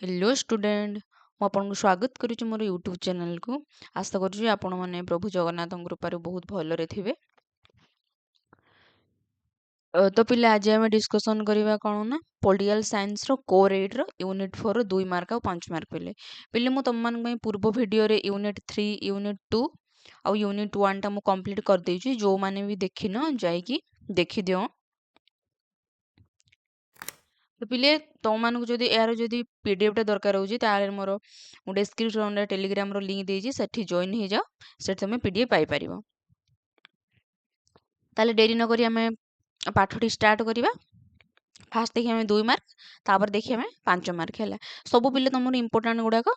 Hello student ମୁଁ ଆପଣଙ୍କୁ ସ୍ୱାଗତ କରୁଛି ମୋର ୟୁଟ୍ୟୁବ୍ ଚ୍ୟାନେଲକୁ। ଆଶା କରୁଛି ଆପଣମାନେ ପ୍ରଭୁ ଜଗନ୍ନାଥଙ୍କ କୃପାରୁ ବହୁତ ଭଲରେ ଥିବେ। ତ ପିଲା ଆଜି ଆମେ ଡିସ୍କସନ୍ କରିବା କ'ଣ ନା ପଲିଟିକାଲ ସାଇନ୍ସର କୋର୍ 8ର ୟୁନିଟ୍ 4ର 2 ମାର୍କ ଆଉ 5 ମାର୍କ ପିଲେ ପିଲେ ମୁଁ ତୁମମାନଙ୍କ ପାଇଁ ପୂର୍ବ ଭିଡ଼ିଓରେ ୟୁନିଟ୍ 3 ୟୁନିଟ୍ 2 ଆଉ ୟୁନିଟ୍ 1ଟା ମୁଁ କମ୍ପ୍ଲିଟ୍ କରିଦେଇଛି। ଯେଉଁମାନେ ବି ଦେଖିନ ଯାଇକି ଦେଖିଦିଅ। ତ ପିଲେ ତୁମମାନଙ୍କୁ ଯଦି ଏହାର ଯଦି ପିଡିଏଫ୍ଟା ଦରକାର ହେଉଛି ତାହେଲେ ମୋର ମୁଁ ଡେସ୍କ୍ରିପ୍ସନ୍ରେ ଟେଲିଗ୍ରାମର ଲିଙ୍କ୍ ଦେଇଛି, ସେଠି ଜଏନ୍ ହେଇଯାଅ, ସେଠି ତୁମେ ପିଡିଏଫ୍ ପାଇପାରିବ। ତାହେଲେ ଡେରି ନକରି ଆମେ ପାଠଟି ଷ୍ଟାର୍ଟ କରିବା। ଫାଷ୍ଟ ଦେଖି ଆମେ 2 ମାର୍କ, ତାପରେ ଦେଖି ଆମେ 5 ମାର୍କ ହେଲା। ସବୁ ପିଲେ ତୁମର ଇମ୍ପୋର୍ଟାଣ୍ଟ ଗୁଡ଼ାକ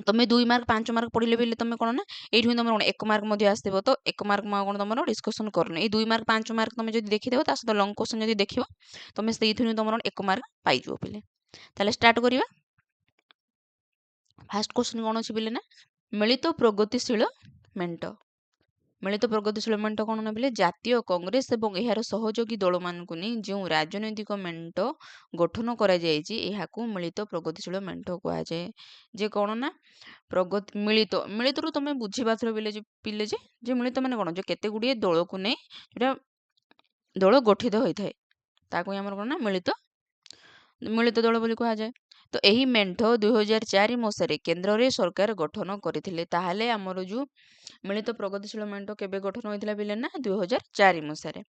ତୁମେ 2 ମାର୍କ 5 ମାର୍କ ପଢ଼ିଲେ ପିଲେ ତୁମେ କ'ଣ ନା ଏଇଠି ତୁମର କ'ଣ 1 ମାର୍କ ମଧ୍ୟ ଆସିବ। ତ 1 ମାର୍କ ମୁଁ କ'ଣ ତୁମର ଡିସ୍କସନ୍ କରୁନି। ଏଇ 2 ମାର୍କ 5 ମାର୍କ ତୁମେ ଯଦି ଦେଖିଦେବ ତା ସହିତ ଲଙ୍ଗ୍ କ୍ୱେଶ୍ଚନ୍ ଯଦି ଦେଖିବ ତୁମେ ସେଇଥିରୁ ତୁମର 1 ମାର୍କ ପାଇଯିବ ପିଲେ। ତାହେଲେ ଷ୍ଟାର୍ଟ କରିବା। ଫାଷ୍ଟ କ୍ୱେଶ୍ଚନ୍ କ'ଣ ଅଛି ପିଲେ ନା ମିଳିତ ପ୍ରଗତିଶୀଳ ମେଣ୍ଟ। ମିଳିତ ପ୍ରଗତିଶୀଳ ମେଣ୍ଟ କ'ଣ ନା ପିଲେ ଜାତୀୟ କଂଗ୍ରେସ ଏବଂ ଏହାର ସହଯୋଗୀ ଦଳମାନଙ୍କୁ ନେଇ ଯେଉଁ ରାଜନୈତିକ ମେଣ୍ଟ ଗଠନ କରାଯାଇଛି ଏହାକୁ ମିଳିତ ପ୍ରଗତିଶୀଳ ମେଣ୍ଟ କୁହାଯାଏ। ଯେ କ'ଣ ନା ମିଳିତରୁ ତୁମେ ବୁଝିପାରୁଥିବ ପିଲେ ଯେ ମିଳିତ ମାନେ କ'ଣ ଯେ କେତେ ଗୁଡ଼ିଏ ଦଳକୁ ନେଇ ଯେଉଁଟା ଦଳ ଗଠିତ ହୋଇଥାଏ ତାକୁ ହିଁ ଆମର କ'ଣ ନା ମିଳିତ ଦଳ ବୋଲି କୁହାଯାଏ। ତ ଏହି ମେଣ୍ଟ 2004 ମସିହାରେ କେନ୍ଦ୍ରରେ ସରକାର ଗଠନ କରିଥିଲେ। ତାହେଲେ ଆମର ଯେଉଁ ମିଳିତ ପ୍ରଗତିଶୀଳ ମେଣ୍ଟ କେବେ ଗଠନ ହୋଇଥିଲା ପିଲେ ନା 2004 ମସିହାରେ।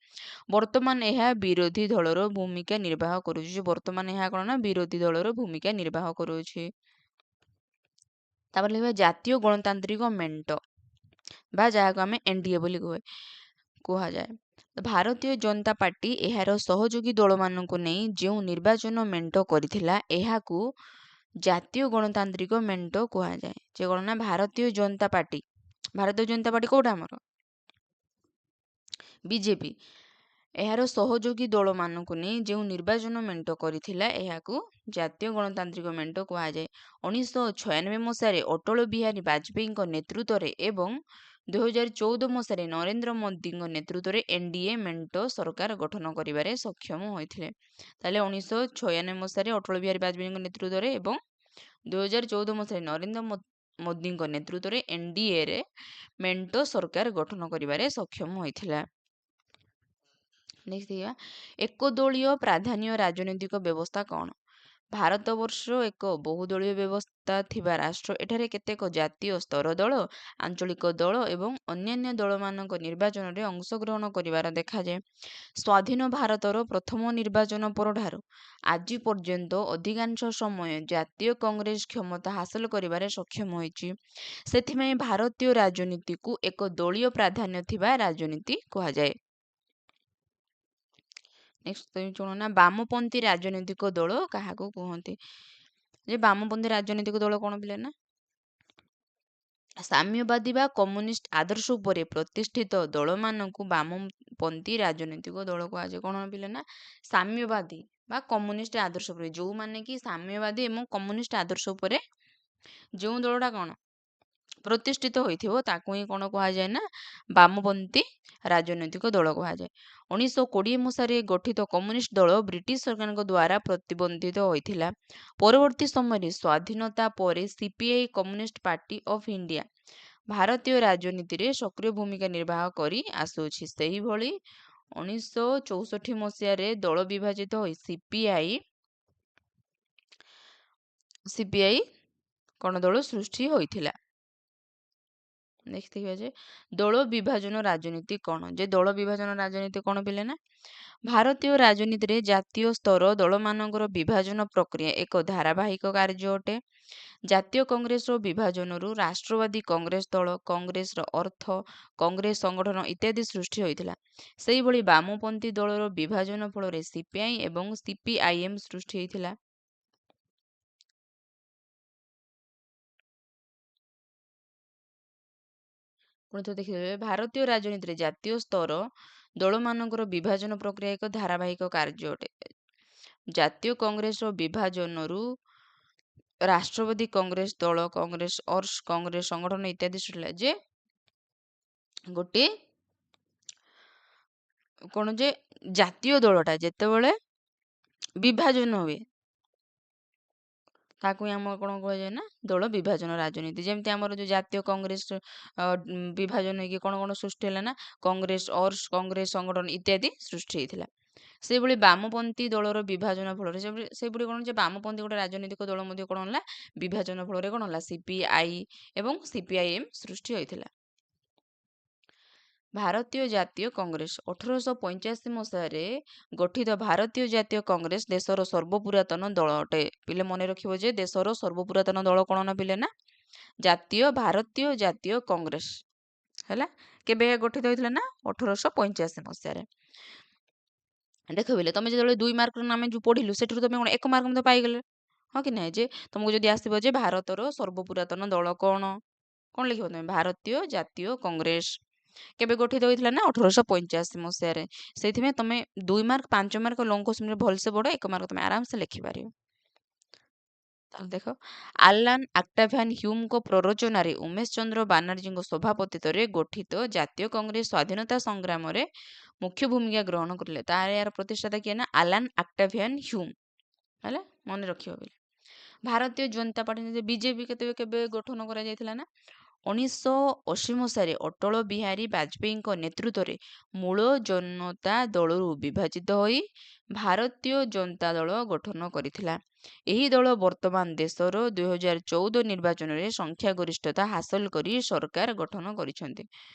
ବର୍ତ୍ତମାନ ଏହା ବିରୋଧୀ ଦଳର ଭୂମିକା ନିର୍ବାହ କରୁଛି। ବର୍ତ୍ତମାନ ଏହା କ'ଣ ନା ବିରୋଧୀ ଦଳର ଭୂମିକା ନିର୍ବାହ କରୁଛି। ତାପରେ ଲେଖିବା ଜାତୀୟ ଗଣତାନ୍ତ୍ରିକ ମେଣ୍ଟ ବା ଯାହାକୁ ଆମେ ଏନ୍ଡିଏ ବୋଲି କୁହାଯାଏ। ଭାରତୀୟ ଜନତା ପାର୍ଟି ଏହାର ସହଯୋଗୀ ଦଳମାନଙ୍କୁ ନେଇ ଯେଉଁ ନିର୍ବାଚନ ମେଣ୍ଟ କରିଥିଲା ଏହାକୁ ଜାତୀୟ ଗଣତାନ୍ତ୍ରିକ ମେଣ୍ଟ କୁହାଯାଏ। ଯେ କ'ଣ ନା ଭାରତୀୟ ଜନତା ପାର୍ଟି କେଉଁଟା ଆମର ବିଜେପି ଏହାର ସହଯୋଗୀ ଦଳମାନଙ୍କୁ ନେଇ ଯେଉଁ ନିର୍ବାଚନ ମେଣ୍ଟ କରିଥିଲା ଏହାକୁ ଜାତୀୟ ଗଣତାନ୍ତ୍ରିକ ମେଣ୍ଟ କୁହାଯାଏ। 1996 ମସିହାରେ ଅଟଳ ବିହାରୀ ବାଜପେୟୀଙ୍କ ନେତୃତ୍ୱରେ ଏବଂ 2014 ମସିହାରେ ନରେନ୍ଦ୍ର ମୋଦିଙ୍କ ନେତୃତ୍ୱରେ ଏନ୍ଡିଏ ମେଣ୍ଟ ସରକାର ଗଠନ କରିବାରେ ସକ୍ଷମ ହୋଇଥିଲେ। ତାହେଲେ 1996 ମସିହାରେ ଅଟଳ ବିହାରୀ ବାଜପେୟୀଙ୍କ ନେତୃତ୍ୱରେ ଏବଂ 2014 ମସିହାରେ ନରେନ୍ଦ୍ର ମୋଦିଙ୍କ ନେତୃତ୍ୱରେ ଏନ୍ଡିଏରେ ମେଣ୍ଟ ସରକାର ଗଠନ କରିବାରେ ସକ୍ଷମ ହୋଇଥିଲା। ଦେଖିବା ଏକଦଳୀୟ ପ୍ରାଧାନ୍ୟ ରାଜନୈତିକ ବ୍ୟବସ୍ଥା କ'ଣ? ଭାରତବର୍ଷ ଏକ ବହୁଦଳୀୟ ବ୍ୟବସ୍ଥା ଥିବା ରାଷ୍ଟ୍ର। ଏଠାରେ କେତେକ ଜାତୀୟ ସ୍ତର ଦଳ, ଆଞ୍ଚଳିକ ଦଳ ଏବଂ ଅନ୍ୟାନ୍ୟ ଦଳମାନଙ୍କ ନିର୍ବାଚନରେ ଅଂଶଗ୍ରହଣ କରିବାର ଦେଖାଯାଏ। ସ୍ୱାଧୀନ ଭାରତର ପ୍ରଥମ ନିର୍ବାଚନ ପରଠାରୁ ଆଜି ପର୍ଯ୍ୟନ୍ତ ଅଧିକାଂଶ ସମୟ ଜାତୀୟ କଂଗ୍ରେସ କ୍ଷମତା ହାସଲ କରିବାରେ ସକ୍ଷମ ହୋଇଛି। ସେଥିପାଇଁ ଭାରତୀୟ ରାଜନୀତିକୁ ଏକ ଦଳୀୟ ପ୍ରାଧାନ୍ୟ ଥିବା ରାଜନୀତି କୁହାଯାଏ। ନେକ୍ସଟ ନା ବାମପନ୍ଥୀ ରାଜନୈତିକ ଦଳ କାହାକୁ କୁହନ୍ତି? ଯେ ବାମପନ୍ଥୀ ରାଜନୈତିକ ଦଳ କ'ଣ ପିଲେ ନା ସାମ୍ୟବାଦୀ ବା କମ୍ୟୁନିଷ୍ଟ ଆଦର୍ଶ ଉପରେ ପ୍ରତିଷ୍ଠିତ ଦଳମାନଙ୍କୁ ବାମପନ୍ଥୀ ରାଜନୈତିକ ଦଳ କୁହାଯାଏ। କ'ଣ ପିଲେ ନା ସାମ୍ୟବାଦୀ ବା କମ୍ୟୁନିଷ୍ଟ ଆଦର୍ଶ ଉପରେ, ଯେଉଁମାନେ କି ସାମ୍ୟବାଦୀ ଏବଂ କମ୍ୟୁନିଷ୍ଟ ଆଦର୍ଶ ଉପରେ ଯେଉଁ ଦଳଟା କ'ଣ ପ୍ରତିଷ୍ଠିତ ହୋଇଥିବ ତାକୁ ହିଁ କ'ଣ କୁହାଯାଏ ନା ବାମପନ୍ଥୀ ରାଜନୈତିକ ଦଳ କୁହାଯାଏ। 1920 ମସିହାରେ ଗଠିତ କମ୍ୟୁନିଷ୍ଟ ଦଳ ବ୍ରିଟିଶ ସରକାରଙ୍କ ଦ୍ୱାରା ପ୍ରତିବନ୍ଧିତ ହୋଇଥିଲା। ପରବର୍ତ୍ତୀ ସମୟରେ ସ୍ୱାଧୀନତା ପରେ CPI communist party of India ଭାରତୀୟ ରାଜନୀତିରେ ସକ୍ରିୟ ଭୂମିକା ନିର୍ବାହ କରି ଆସୁଛି। ସେହିଭଳି 1964 ମସିହାରେ ଦଳ ବିଭାଜିତ ହୋଇ ସିପିଆଇ କ'ଣ ଦଳ ସୃଷ୍ଟି ହୋଇଥିଲା। ଦେଖିବା ଯେ ଦଳ ବିଭାଜନ ରାଜନୀତି କ'ଣ? ଯେ ଦଳ ବିଭାଜନ ରାଜନୀତି କ'ଣ ପିଲେ ନା ଭାରତୀୟ ରାଜନୀତିରେ ଜାତୀୟ ସ୍ତର ଦଳମାନଙ୍କର ବିଭାଜନ ପ୍ରକ୍ରିୟା ଏକ ଧାରାବାହିକ କାର୍ଯ୍ୟ ଅଟେ। ଜାତୀୟ କଂଗ୍ରେସର ବିଭାଜନରୁ ରାଷ୍ଟ୍ରବାଦୀ କଂଗ୍ରେସ ଦଳ, କଂଗ୍ରେସର ଅର୍ଥ କଂଗ୍ରେସ ସଂଗଠନ ଇତ୍ୟାଦି ସୃଷ୍ଟି ହୋଇଥିଲା। ସେହିଭଳି ବାମପନ୍ଥୀ ଦଳର ବିଭାଜନ ଫଳରେ ସିପିଆଇ ଏବଂ ସିପିଆଇଏମ୍ ସୃଷ୍ଟି ହୋଇଥିଲା। ଦେଖିଦେବେ ଭାରତୀୟ ରାଜନୀତିରେ ଜାତୀୟ ସ୍ତର ଦଳମାନଙ୍କର ବିଭାଜନ ପ୍ରକ୍ରିୟା ଏକ ଧାରାବାହିକ କାର୍ଯ୍ୟ ଅଟେ। ଜାତୀୟ କଂଗ୍ରେସର ବିଭାଜନରୁ ରାଷ୍ଟ୍ରବାଦୀ କଂଗ୍ରେସ ଦଳ, କଂଗ୍ରେସ ଅର୍ଥ କଂଗ୍ରେସ ସଂଗଠନ ଇତ୍ୟାଦି ସୃଷ୍ଟି ଯେ ଗୋଟିଏ କ'ଣ ଯେ ଜାତୀୟ ଦଳଟା ଯେତେବେଳେ ବିଭାଜନ ହୁଏ ତାକୁ ହିଁ ଆମର କ'ଣ କୁହାଯାଏ ନା ଦଳ ବିଭାଜନ ରାଜନୀତି। ଯେମିତି ଆମର ଯୋଉ ଜାତୀୟ କଂଗ୍ରେସ ବିଭାଜନ ହେଇକି କ'ଣ କ'ଣ ସୃଷ୍ଟି ହେଲା ନା କଂଗ୍ରେସ ଅର୍ସ କଂଗ୍ରେସ ସଂଗଠନ ଇତ୍ୟାଦି ସୃଷ୍ଟି ହେଇଥିଲା। ସେଇଭଳି ବାମପନ୍ଥୀ ଦଳର ବିଭାଜନ ଫଳରେ ସେଇଭଳି କ'ଣ ଯେ ବାମପନ୍ଥୀ ଗୋଟେ ରାଜନୈତିକ ଦଳ ମଧ୍ୟ କ'ଣ ହେଲା ବିଭାଜନ ଫଳରେ କ'ଣ ହେଲା ସିପିଆଇ ଏବଂ ସିପିଆଇଏମ୍ ସୃଷ୍ଟି ହୋଇଥିଲା। ଭାରତୀୟ ଜାତୀୟ କଂଗ୍ରେସ 1885 ମସିହାରେ ଗଠିତ ଭାରତୀୟ ଜାତୀୟ କଂଗ୍ରେସ ଦେଶର ସର୍ବପୁରାତନ ଦଳ ଅଟେ। ପିଲେ ମନେ ରଖିବ ଯେ ଦେଶର ସର୍ବପୁରାତନ ଦଳ କ'ଣ ନା ପିଲେ ନା ଭାରତୀୟ ଜାତୀୟ କଂଗ୍ରେସ ହେଲା। କେବେ ଗଠିତ ହୋଇଥିଲା ନା 1885 ମସିହାରେ। ଦେଖ ପିଲେ ତମେ ଯେତେବେଳେ 2 ମାର୍କର ଆମେ ଯୋଉ ପଢିଲୁ ସେଠାରୁ ତମେ କ'ଣ 1 ମାର୍କ ମଧ୍ୟ ପାଇଗଲେ ହଁ କି ନାହିଁ। ଯେ ତମକୁ ଯଦି ଆସିବ ଯେ ଭାରତର ସର୍ବପୁରାତନ ଦଳ କ'ଣ ଲେଖିବ ତମେ ଭାରତୀୟ ଜାତୀୟ କଂଗ୍ରେସ କେବେ ଗଠିତ ହୋଇଥିଲା ନା 1885 ମସିହାରେ। ସେଇଥିପାଇଁ ତମେ 2 ମାର୍କ 5 ମାର୍କ ଲଙ୍ଗ କୋଶ୍ଚିନରେ ଭଲସେ ପଢ 1 ମାର୍କ ତମେ ଆରାମସେ ଲେଖିପାରିବ। ତାହେଲେ ଦେଖ ଆଲାନ ଅକ୍ଟାଭିଆନ ହ୍ୟୁମଙ୍କ ପ୍ରରୋଚନାରେ ଉମେଶ ଚନ୍ଦ୍ର ବାନାର୍ଜୀଙ୍କ ସଭାପତିତ୍ୱରେ ଗଠିତ ଜାତୀୟ କଂଗ୍ରେସ ସ୍ୱାଧୀନତା ସଂଗ୍ରାମରେ ମୁଖ୍ୟ ଭୂମିକା ଗ୍ରହଣ କରିଥିଲେ। ତାର ଏହାର ପ୍ରତିଷ୍ଠାତା କିଏ ନା ଆଲାନ ଅକ୍ଟାଭିଆନ ହ୍ୟୁମ ହେଲା ମନେ ରଖିବ ବୋଲି। ଭାରତୀୟ ଜନତା ପାର୍ଟି ବିଜେପି କେବେ ଗଠନ କରାଯାଇଥିଲା ନା 1980 ମସିହାରେ ଅଟଳ ବିହାରୀ ବାଜପେୟୀଙ୍କ ନେତୃତ୍ୱରେ ମୂଳ ଜନତା ଦଳରୁ ବିଭାଜିତ ହୋଇ ଭାରତୀୟ ଜନତା ଦଳ ଗଠନ କରିଥିଲା। ଏହି ଦଳ ବର୍ତ୍ତମାନ ଦେଶର 2014 ନିର୍ବାଚନରେ ସଂଖ୍ୟାଗରିଷ୍ଠତା ହାସଲ କରି ସରକାର ଗଠନ କରିଛନ୍ତି।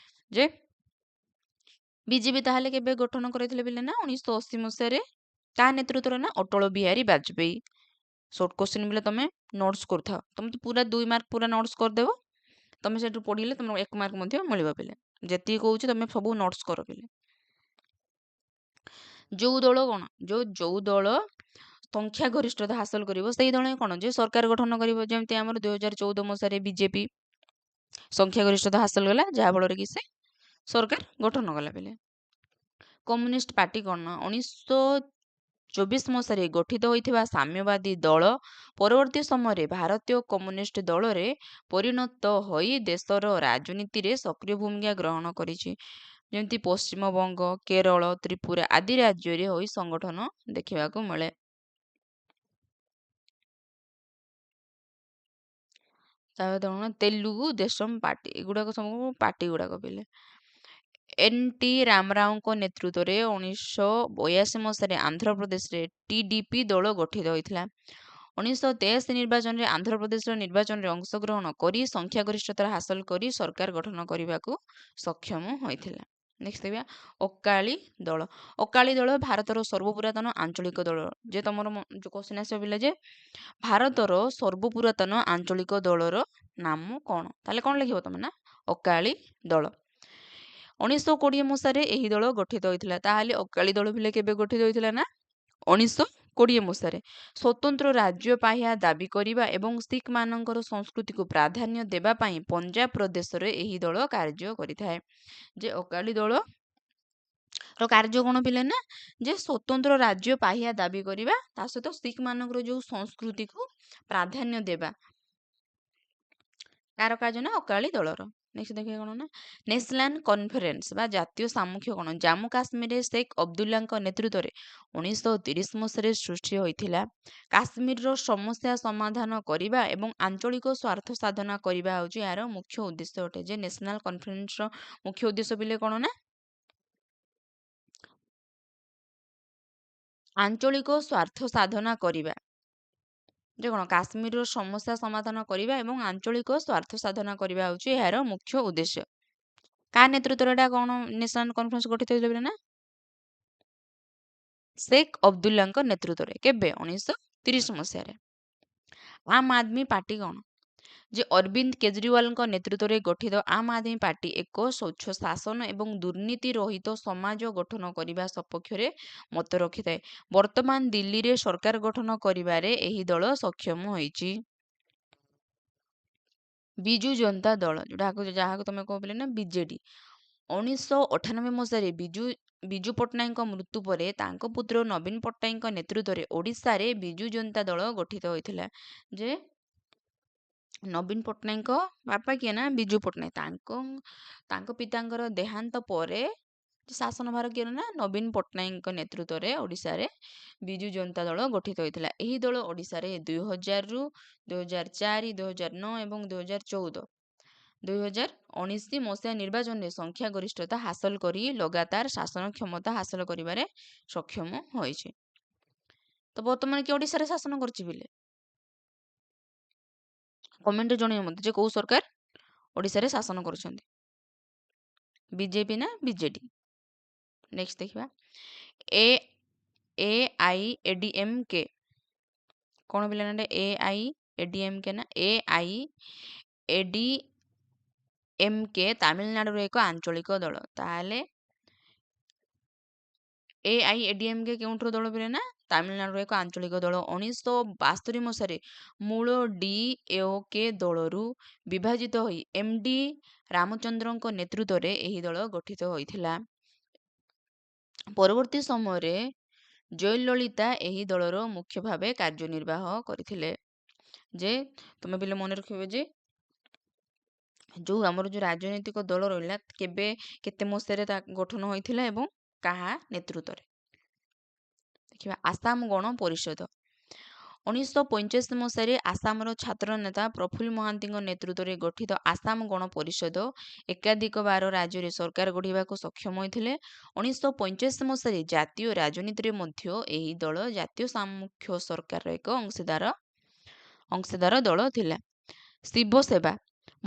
ଯେ ବିଜେପି ତାହେଲେ କେବେ ଗଠନ କରିଥିଲେ ପିଲେ ନା 1980 ମସିହାରେ କାହା ନେତୃତ୍ୱରେ ନା ଅଟଳ ବିହାରୀ ବାଜପେୟୀ। ସର୍ଟ କୋଶ୍ଚିନ୍ ବିଲେ ତମେ ନୋଟ୍ସ କରୁଥାଅ। ତମେ ତ ପୁରା 2 ମାର୍କ ପୁରା ନୋଟ୍ସ କରିଦେବ। ତମେ ସେଠୁ ପଢିଲେ ତମର 1 ମାର୍କ ମଧ୍ୟ ମିଳିବ ପିଲେ। ଯେତିକି କହୁଛି ତମେ ସବୁ ନୋଟ୍ସ କର ପିଲେ। ଯୋଉ ଦଳ କ'ଣ ଯୋଉ ଦଳ ସଂଖ୍ୟା ଗରିଷ୍ଠତା ହାସଲ କରିବ ସେଇ ଦଳ କ'ଣ ଯେ ସରକାର ଗଠନ କରିବ। ଯେମିତି ଆମର 2014 ମସିହାରେ ବିଜେପି ସଂଖ୍ୟା ଗରିଷ୍ଠତା ହାସଲ କଲା ଯାହାଫଳରେ କି ସେ ସରକାର ଗଠନ କଲା ପିଲେ। କମ୍ୟୁନିଷ୍ଟ ପାର୍ଟି କ'ଣ 1924 ମସିହାରେ ଗଠିତ ହୋଇଥିବା ସାମ୍ୟବାଦୀ ଦଳ ପରବର୍ତ୍ତୀ ସମୟରେ ଭାରତୀୟ କମ୍ୟୁନିଷ୍ଟ ଦଳରେ ପରିଣତ ହୋଇ ଦେଶର ରାଜନୀତିରେ ସକ୍ରିୟ ଭୂମିକା ଗ୍ରହଣ କରିଛି। ଯେମିତି ପଶ୍ଚିମବଙ୍ଗ କେରଳ ତ୍ରିପୁରା ଆଦି ରାଜ୍ୟରେ ହୋଇ ସଂଗଠନ ଦେଖିବାକୁ ମିଳେ। ତାପରେ ତେଲୁଗୁ ଦେଶମ ପାର୍ଟି ଏଗୁଡାକ ସବୁ ପାର୍ଟି ଗୁଡାକ ପିଲେ। ଏନ୍.ଟି. ରାମରାଓଙ୍କ ନେତୃତ୍ୱରେ 1982 ମସିହାରେ ଆନ୍ଧ୍ରପ୍ରଦେଶରେ ଟିଡିପି ଦଳ ଗଠିତ ହୋଇଥିଲା। 1983 ନିର୍ବାଚନରେ ଆନ୍ଧ୍ରପ୍ରଦେଶର ନିର୍ବାଚନରେ ଅଂଶଗ୍ରହଣ କରି ସଂଖ୍ୟାଗରିଷ୍ଠତା ହାସଲ କରି ସରକାର ଗଠନ କରିବାକୁ ସକ୍ଷମ ହୋଇଥିଲା। ନେକ୍ସଟ ଦେଖିବା ଅକାଳୀ ଦଳ। ଅକାଳୀ ଦଳ ଭାରତର ସର୍ବପୁରାତନ ଆଞ୍ଚଳିକ ଦଳ। ଯେ ତମର ଯୋଉ କୋଶ୍ଚିନ୍ ଆସିବ ପିଲା ଯେ ଭାରତର ସର୍ବପୁରାତନ ଆଞ୍ଚଳିକ ଦଳର ନାମ କ'ଣ ତାହେଲେ କ'ଣ ଲେଖିବ ତମେ ନା ଅକାଳୀ ଦଳ। 1920 ମସିହାରେ ଏହି ଦଳ ଗଠିତ ହୋଇଥିଲା। ତାହେଲେ ଅକାଳୀ ଦଳ ପିଲେ କେବେ ଗଠିତ ହୋଇଥିଲା ନା 1920 ମସିହାରେ। ସ୍ୱତନ୍ତ୍ର ରାଜ୍ୟ ପାହ୍ୟା ଦାବି କରିବା ଏବଂ ଶିଖ ମାନଙ୍କର ସଂସ୍କୃତିକୁ ପ୍ରାଧାନ୍ୟ ଦେବା ପାଇଁ ପଞ୍ଜାବ ପ୍ରଦେଶରେ ଏହି ଦଳ କାର୍ଯ୍ୟ କରିଥାଏ। ଯେ ଅକାଳୀ ଦଳ ର କାର୍ଯ୍ୟ କ'ଣ ପିଲେ ନା ଯେ ସ୍ୱତନ୍ତ୍ର ରାଜ୍ୟ ପାହ୍ୟା ଦାବି କରିବା ତା ସହିତ ଶିଖ ମାନଙ୍କର ଯୋଉ ସଂସ୍କୃତିକୁ ପ୍ରାଧାନ୍ୟ ଦେବା କାର କାର୍ଯ୍ୟ ନା ଅକାଳୀ ଦଳର। ନେକ୍ସଟ ଦେଖିବା କ'ଣ ନା ନ୍ୟାସନାଲ କନଫରେନ୍ସ ବା ଜାତୀୟ ସାମୁଖ୍ୟ କ'ଣ ଜାମ୍ମୁ କାଶ୍ମୀରରେ ଶେଖ ଅବଦୁଲ୍ଲାଙ୍କ ନେତୃତ୍ୱରେ 1930 ମସିହାରେ ସୃଷ୍ଟି ହୋଇଥିଲା। କାଶ୍ମୀରର ସମସ୍ୟା ସମାଧାନ କରିବା ଏବଂ ଆଞ୍ଚଳିକ ସ୍ୱାର୍ଥ ସାଧନା କରିବା ହେଉଛି ଏହାର ମୁଖ୍ୟ ଉଦ୍ଦେଶ୍ୟ ଅଟେ। ଯେ ନ୍ୟାସନାଲ କନଫରେନ୍ସର ମୁଖ୍ୟ ଉଦ୍ଦେଶ୍ୟ ପିଲେ କ'ଣ ନା ଆଞ୍ଚଳିକ ସ୍ୱାର୍ଥ ସାଧନା କରିବା। ଯେ କ'ଣ କାଶ୍ମୀରର ସମସ୍ୟା ସମାଧାନ କରିବା ଏବଂ ଆଞ୍ଚଳିକ ସ୍ୱାର୍ଥ ସାଧନା କରିବା ହେଉଛି ଏହାର ମୁଖ୍ୟ ଉଦ୍ଦେଶ୍ୟ। କାହା ନେତୃତ୍ୱରେ ଏଟା କ'ଣ ନ୍ୟାସନାଲ କନଫରେନ୍ସ ଗଠିତ ହୋଇଥିଲା ନା ଶେଖ ଅବଦୁଲ୍ଲାଙ୍କ ନେତୃତ୍ୱରେ। କେବେ 1930 ମସିହାରେ। ଆମ୍ ଆଦମୀ ପାର୍ଟି କ'ଣ ଯେ ଅରବିନ୍ଦ କେଜରିୱାଲଙ୍କ ନେତୃତ୍ୱରେ ଗଠିତ ଆମ୍ ଆଦମୀ ପାର୍ଟି ଏକ ସ୍ୱଚ୍ଛ ଶାସନ ଏବଂ ଦୁର୍ନୀତି ରହିତ ସମାଜ ଗଠନ କରିବା ସପକ୍ଷରେ ମତ ରଖିଥାଏ। ବର୍ତ୍ତମାନ ଦିଲ୍ଲୀରେ ସରକାର ଗଠନ କରିବାରେ ଏହି ଦଳ ସକ୍ଷମ ହୋଇଛି। ବିଜୁ ଜନତା ଦଳ ଯାହାକୁ ତମେ କଣ କହିଲେ ନା ବିଜେଡି। 1998 ମସିହାରେ ବିଜୁ ପଟ୍ଟନାୟକଙ୍କ ମୃତ୍ୟୁ ପରେ ତାଙ୍କ ପୁତ୍ର ନବୀନ ପଟ୍ଟନାୟକଙ୍କ ନେତୃତ୍ୱରେ ଓଡ଼ିଶାରେ ବିଜୁ ଜନତା ଦଳ ଗଠିତ ହୋଇଥିଲା। ଯେ ନବୀନ ପଟ୍ଟନାୟକଙ୍କ ବାପା କିଏ ନା ବିଜୁ ପଟ୍ଟନାୟକ। ତାଙ୍କ ପିତାଙ୍କର ଦେହାନ୍ତ ପରେ ଶାସନଭାର କିଏ ନା ନବୀନ ପଟ୍ଟନାୟକଙ୍କ ନେତୃତ୍ୱରେ ଓଡ଼ିଶାରେ ବିଜୁ ଜନତା ଦଳ ଗଠିତ ହୋଇଥିଲା। ଏହି ଦଳ ଓଡ଼ିଶାରେ 2000ରୁ 2004, 2009 ଏବଂ 2014, 2019 ମସିହା ନିର୍ବାଚନରେ ସଂଖ୍ୟାଗରିଷ୍ଠତା ହାସଲ କରି ଲଗାତାର ଶାସନ କ୍ଷମତା ହାସଲ କରିବାରେ ସକ୍ଷମ ହୋଇଛି। ତ ବର୍ତ୍ତମାନ କିଏ ଓଡ଼ିଶାରେ ଶାସନ କରୁଛି ବିଲେ? କମେଣ୍ଟରେ ଜଣେଇବ ମୋତେ ଯେ କୋଉ ସରକାର ଓଡ଼ିଶାରେ ଶାସନ କରୁଛନ୍ତି, ବିଜେପି ନା ବିଜେଡି? ନେକ୍ସଟ ଦେଖିବା AIADMK କ'ଣ ପିଲା ନା AIADMK ନା AIADMK ତାମିଲନାଡୁର ଏକ ଆଞ୍ଚଳିକ ଦଳ। ତାହେଲେ AIADMK କେଉଁଠାରୁ ଦଳ ପିଲେ ନା ତାମିଲନାଡୁର ଏକ ଆଞ୍ଚଳିକ ଦଳ। 1972 ମସିହାରେ ମୂଳ DAOK ଦଳରୁ ବିଭାଜିତ ହୋଇ MD ରାମଚନ୍ଦ୍ରଙ୍କ ନେତୃତ୍ୱରେ ଏହି ଦଳ ଗଠିତ ହୋଇଥିଲା। ପରବର୍ତ୍ତୀ ସମୟରେ ଜୟଲଳିତା ଏହି ଦଳର ମୁଖ୍ୟ ଭାବେ କାର୍ଯ୍ୟନିର୍ବାହ କରିଥିଲେ। ଯେ ତମେ ପିଲେ ମନେ ରଖିବ ଯେ ଆମର ଯୋଉ ରାଜନୈତିକ ଦଳ ରହିଲା କେବେ କେତେ ମସିହାରେ ତା ଗଠନ ହୋଇଥିଲା ଏବଂ କାହା ନେତୃତ୍ୱରେ? ଦେଖିବା ଆସାମ ଗଣ ପରିଷଦ। 1985 ମସିହାରେ ଆସାମର ଛାତ୍ର ନେତା ପ୍ରଫୁଲ୍ଲ ମହାନ୍ତିଙ୍କ ନେତୃତ୍ୱରେ ଗଠିତ ଆସାମ ଗଣ ପରିଷଦ ଏକାଧିକ ବାର ରାଜ୍ୟରେ ସରକାର ଗଢ଼ିବାକୁ ସକ୍ଷମ ହୋଇଥିଲେ। 1985 ମସିହାରେ ଜାତୀୟ ରାଜନୀତିରେ ମଧ୍ୟ ଏହି ଦଳ ଜାତୀୟ ସାମୁଖ୍ୟ ସରକାରର ଏକ ଅଂଶୀଦାର ଦଳ ଥିଲା। ଶିବସେବା।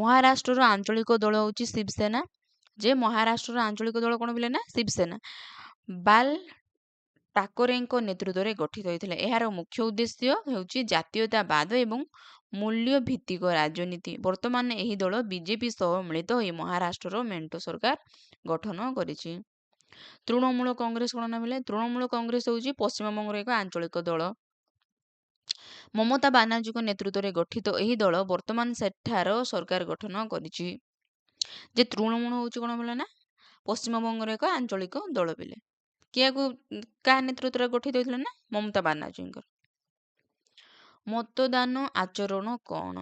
ମହାରାଷ୍ଟ୍ରର ଆଞ୍ଚଳିକ ଦଳ ହେଉଛି ଶିବସେନା। ଯେ ମହାରାଷ୍ଟ୍ରର ଆଞ୍ଚଳିକ ଦଳ କ'ଣ ପିଲେ ନା ଶିବସେନା ବାଲ ଠାକରେଙ୍କ ନେତୃତ୍ୱରେ ଗଠିତ ହୋଇଥିଲା। ଏହାର ମୁଖ୍ୟ ଉଦ୍ଦେଶ୍ୟ ହେଉଛି ଜାତୀୟତାବାଦ ଏବଂ ମୂଲ୍ୟ ଭିତ୍ତିକ ରାଜନୀତି। ବର୍ତ୍ତମାନ ଏହି ଦଳ ବିଜେପି ସହ ମିଳିତ ହୋଇ ମହାରାଷ୍ଟ୍ରର ମେଣ୍ଟ ସରକାର ଗଠନ କରିଛି। ତୃଣମୂଳ କଂଗ୍ରେସ କ'ଣ ନା ମିଳେ? ତୃଣମୂଳ କଂଗ୍ରେସ ହେଉଛି ପଶ୍ଚିମବଙ୍ଗର ଏକ ଆଞ୍ଚଳିକ ଦଳ। ମମତା ବାନାର୍ଜୀଙ୍କ ନେତୃତ୍ୱରେ ଗଠିତ ଏହି ଦଳ ବର୍ତ୍ତମାନ ସେଠାର ସରକାର ଗଠନ କରିଛି। ଯେ ତୃଣମୂଳ ହେଉଛି କ'ଣ ମିଳେ ନା ପଶ୍ଚିମବଙ୍ଗର ଏକ ଆଞ୍ଚଳିକ ଦଳ ପିଲେ। କାହା ନେତୃତ୍ୱରେ ଗଠିତ ହୋଇଥିଲା ନା ମମତା ବାନାର୍ଜୀଙ୍କର। ମତଦାନ ଆଚରଣ କ'ଣ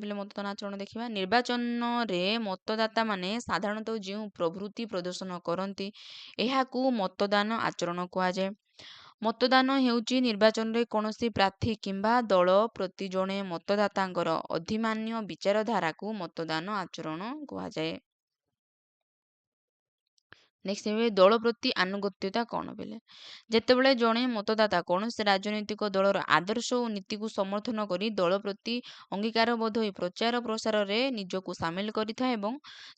ପିଲେ ମତଦାନ ଆଚରଣ ଦେଖିବା। ନିର୍ବାଚନରେ ମତଦାତାମାନେ ସାଧାରଣତଃ ଯେଉଁ ପ୍ରବୃତ୍ତି ପ୍ରଦର୍ଶନ କରନ୍ତି ଏହାକୁ ମତଦାନ ଆଚରଣ କୁହାଯାଏ। ମତଦାନ ହେଉଛି ନିର୍ବାଚନରେ କୌଣସି ପ୍ରାର୍ଥୀ କିମ୍ବା ଦଳ ପ୍ରତି ଜଣେ ମତଦାତାଙ୍କର ଅଧିମାନ୍ୟ ବିଚାରଧାରାକୁ ମତଦାନ ଆଚରଣ କୁହାଯାଏ। ନେକ୍ସଟ ଦଳ ପ୍ରତି ଆନୁଗତ୍ୟତା କ'ଣ ପିଲେ? ଯେତେବେଳେ ଜଣେ ମତଦାତା କୌଣସି ରାଜନୈତିକ ଦଳର ଆଦର୍ଶ ଓ ନୀତିକୁ ସମର୍ଥନ କରି ଦଳ ପ୍ରତି ଅଙ୍ଗୀକାରବଦ୍ଧ ହୋଇ ପ୍ରଚାର ପ୍ରସାରରେ ନିଜକୁ ସାମିଲ କରିଥାଏ ଏବଂ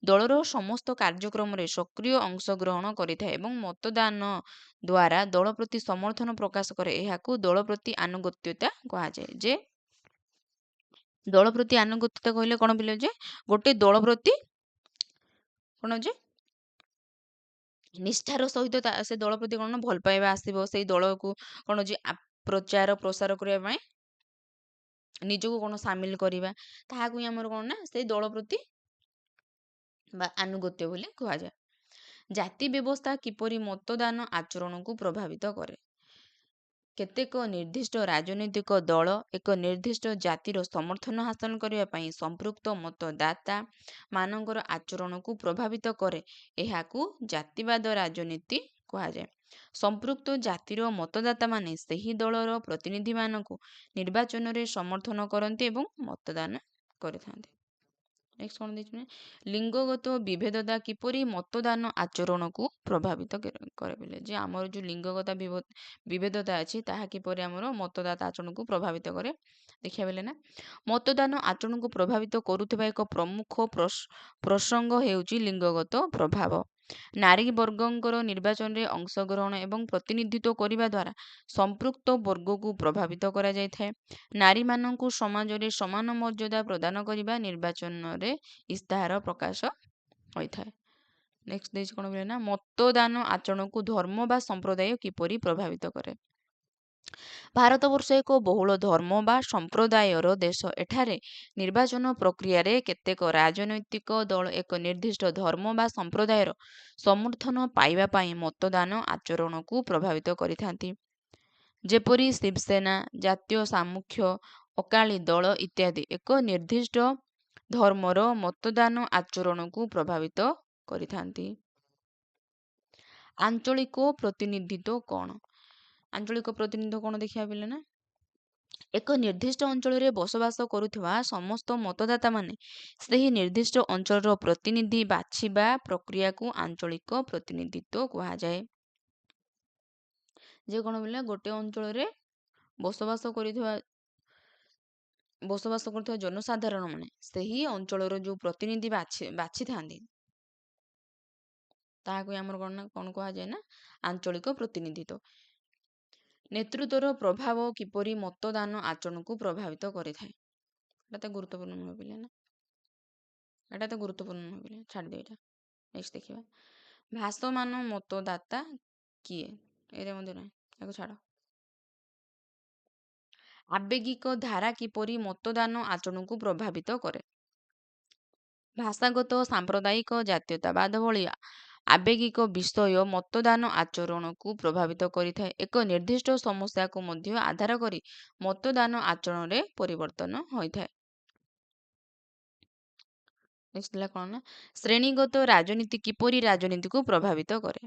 ଦଳର ସମସ୍ତ କାର୍ଯ୍ୟକ୍ରମରେ ସକ୍ରିୟ ଅଂଶଗ୍ରହଣ କରିଥାଏ ଏବଂ ମତଦାନ ଦ୍ୱାରା ଦଳ ପ୍ରତି ସମର୍ଥନ ପ୍ରକାଶ କରେ ଏହାକୁ ଦଳ ପ୍ରତି ଆନୁଗତ୍ୟତା କୁହାଯାଏ। ଯେ ଦଳ ପ୍ରତି ଆନୁଗତ୍ୟତା କହିଲେ କ'ଣ ପିଲେ ଯେ ଗୋଟେ ଦଳ ପ୍ରତି କ'ଣ ଯେ ନିଷ୍ଠାର ସହିତ ସେ ଦଳ ପ୍ରତି କ'ଣ ଭଲ ପାଇବା ଆସିବ। ସେଇ ଦଳକୁ କ'ଣ ଯେ ପ୍ରଚାର ପ୍ରସାର କରିବା ପାଇଁ ନିଜକୁ କ'ଣ ସାମିଲ କରିବା ତାହାକୁ ହିଁ ଆମର କ'ଣ ନା ସେଇ ଦଳ ପ୍ରତି ବା ଆନୁଗତ୍ୟ ବୋଲି କୁହାଯାଏ। ଜାତି ବ୍ୟବସ୍ଥା କିପରି ମତଦାନ ଆଚରଣକୁ ପ୍ରଭାବିତ କରେ? କେତେକ ନିର୍ଦ୍ଦିଷ୍ଟ ରାଜନୈତିକ ଦଳ ଏକ ନିର୍ଦ୍ଦିଷ୍ଟ ଜାତିର ସମର୍ଥନ ହାସଲ କରିବା ପାଇଁ ସମ୍ପୃକ୍ତ ମତଦାତା ମାନଙ୍କର ଆଚରଣକୁ ପ୍ରଭାବିତ କରେ ଏହାକୁ ଜାତିବାଦ ରାଜନୀତି କୁହାଯାଏ। ସମ୍ପୃକ୍ତ ଜାତିର ମତଦାତାମାନେ ସେହି ଦଳର ପ୍ରତିନିଧିମାନଙ୍କୁ ନିର୍ବାଚନରେ ସମର୍ଥନ କରନ୍ତି ଏବଂ ମତଦାନ କରିଥାନ୍ତି। ନେକ୍ସଟ କ'ଣ ଦେଇଛି? ଲିଙ୍ଗଗତ ବିଭେଦତା କିପରି ମତଦାନ ଆଚରଣକୁ ପ୍ରଭାବିତ କରେ ବୋଲେ ଯେ ଆମର ଯେଉଁ ଲିଙ୍ଗଗତ ବିଭେଦତା ଅଛି ତାହା କିପରି ଆମର ମତଦାତା ଆଚରଣକୁ ପ୍ରଭାବିତ କରେ ଦେଖିବା ବେଲେ ନା ମତଦାନ ଆଚରଣକୁ ପ୍ରଭାବିତ କରୁଥିବା ଏକ ପ୍ରମୁଖ ପ୍ରସଙ୍ଗ ହେଉଛି ଲିଙ୍ଗଗତ ପ୍ରଭାବ। ନାରୀ ବର୍ଗଙ୍କର ନିର୍ବାଚନରେ ଅଂଶଗ୍ରହଣ ଏବଂ ପ୍ରତିନିଧିତ୍ୱ କରିବା ଦ୍ୱାରା ସମ୍ପୃକ୍ତ ବର୍ଗକୁ ପ୍ରଭାବିତ କରାଯାଇଥାଏ। ନାରୀମାନଙ୍କୁ ସମାଜରେ ସମାନ ମର୍ଯ୍ୟାଦା ପ୍ରଦାନ କରିବା ନିର୍ବାଚନରେ ଇସ୍ତାହାର ପ୍ରକାଶ ହୋଇଥାଏ। ନେକ୍ସଟ ଦେଇଛି କ'ଣ ନା ମତଦାନ ଆଚରଣକୁ ଧର୍ମ ବା ସମ୍ପ୍ରଦାୟ କିପରି ପ୍ରଭାବିତ କରେ? ଭାରତବର୍ଷ ଏକ ବହୁଳ ଧର୍ମ ବା ସମ୍ପ୍ରଦାୟର ଦେଶ। ଏଠାରେ ନିର୍ବାଚନ ପ୍ରକ୍ରିୟାରେ କେତେକ ରାଜନୈତିକ ଦଳ ଏକ ନିର୍ଦ୍ଦିଷ୍ଟ ଧର୍ମ ବା ସମ୍ପ୍ରଦାୟର ସମର୍ଥନ ପାଇବା ପାଇଁ ମତଦାନ ଆଚରଣକୁ ପ୍ରଭାବିତ କରିଥାନ୍ତି। ଯେପରି ଶିବସେନା, ଜାତୀୟ ସାମୁଖ୍ୟ, ଅକାଳୀ ଦଳ ଇତ୍ୟାଦି ଏକ ନିର୍ଦ୍ଦିଷ୍ଟ ଧର୍ମର ମତଦାନ ଆଚରଣକୁ ପ୍ରଭାବିତ କରିଥାନ୍ତି। ଆଞ୍ଚଳିକ ପ୍ରତିନିଧିତ୍ୱ କ'ଣ? ଆଞ୍ଚଳିକ ପ୍ରତିନିଧିତ୍ୱ କ'ଣ ଦେଖିବା ପିଲେ ନା, ଏକ ନିର୍ଦ୍ଦିଷ୍ଟ ଅଞ୍ଚଳରେ ବସବାସ କରୁଥିବା ସମସ୍ତ ମତଦାତାମାନେ ସେହି ନିର୍ଦ୍ଦିଷ୍ଟ ଅଞ୍ଚଳର ପ୍ରତିନିଧି ବାଛିବା ପ୍ରକ୍ରିୟାକୁ ଆଞ୍ଚଳିକ ପ୍ରତିନିଧିତ୍ୱ କୁହାଯାଏ। ଯେ କ'ଣ ପିଲା, ଗୋଟେ ଅଞ୍ଚଳରେ ବସବାସ କରୁଥିବା ଜନସାଧାରଣ ମାନେ ସେହି ଅଞ୍ଚଳର ଯେଉଁ ପ୍ରତିନିଧି ବାଛିଥାନ୍ତି ତାହାକୁ ଆମର କ'ଣ କୁହାଯାଏ ନା ଆଞ୍ଚଳିକ ପ୍ରତିନିଧିତ୍ୱ। ନେତୃତ୍ୱର ପ୍ରଭାବ କିପରି ମତଦାନ ଆଚରଣକୁ ପ୍ରଭାବିତ କରିଥାଏ? ଏଟା ତ ଗୁରୁତ୍ୱପୂର୍ଣ୍ଣ ନୁହେଁ ପିଲା ନା, ଏଟା ତ ଗୁରୁତ୍ୱପୂର୍ଣ୍ଣ ନୁହେଁ ପିଲା, ଛାଡ଼ିଦିଅ ଏଇଟା। ନେକ୍ସଟ ଦେଖିବା, ଭାସମାନ ମତଦାତା କିଏ? ଏଇଟା ମଧ୍ୟ ନାହିଁ, ତାକୁ ଛାଡ଼। ଆବେଗିକ ଧାରା କିପରି ମତଦାନ ଆଚରଣକୁ ପ୍ରଭାବିତ କରେ? ଭାଷାଗତ, ସାମ୍ପ୍ରଦାୟିକ, ଜାତୀୟତାବାଦ ଭଳି ଆବେଗିକ ବିଷୟ ମତଦାନ ଆଚରଣକୁ ପ୍ରଭାବିତ କରିଥାଏ। ଏକ ନିର୍ଦ୍ଦିଷ୍ଟ ସମସ୍ୟାକୁ ମଧ୍ୟ ଆଧାର କରି ମତଦାନ ଆଚରଣରେ ପରିବର୍ତ୍ତନ ହୋଇଥାଏ। ନେକ୍ସଟ ହେଲା କ'ଣ ନା, ଶ୍ରେଣୀଗତ ରାଜନୀତି କିପରି ରାଜନୀତିକୁ ପ୍ରଭାବିତ କରେ?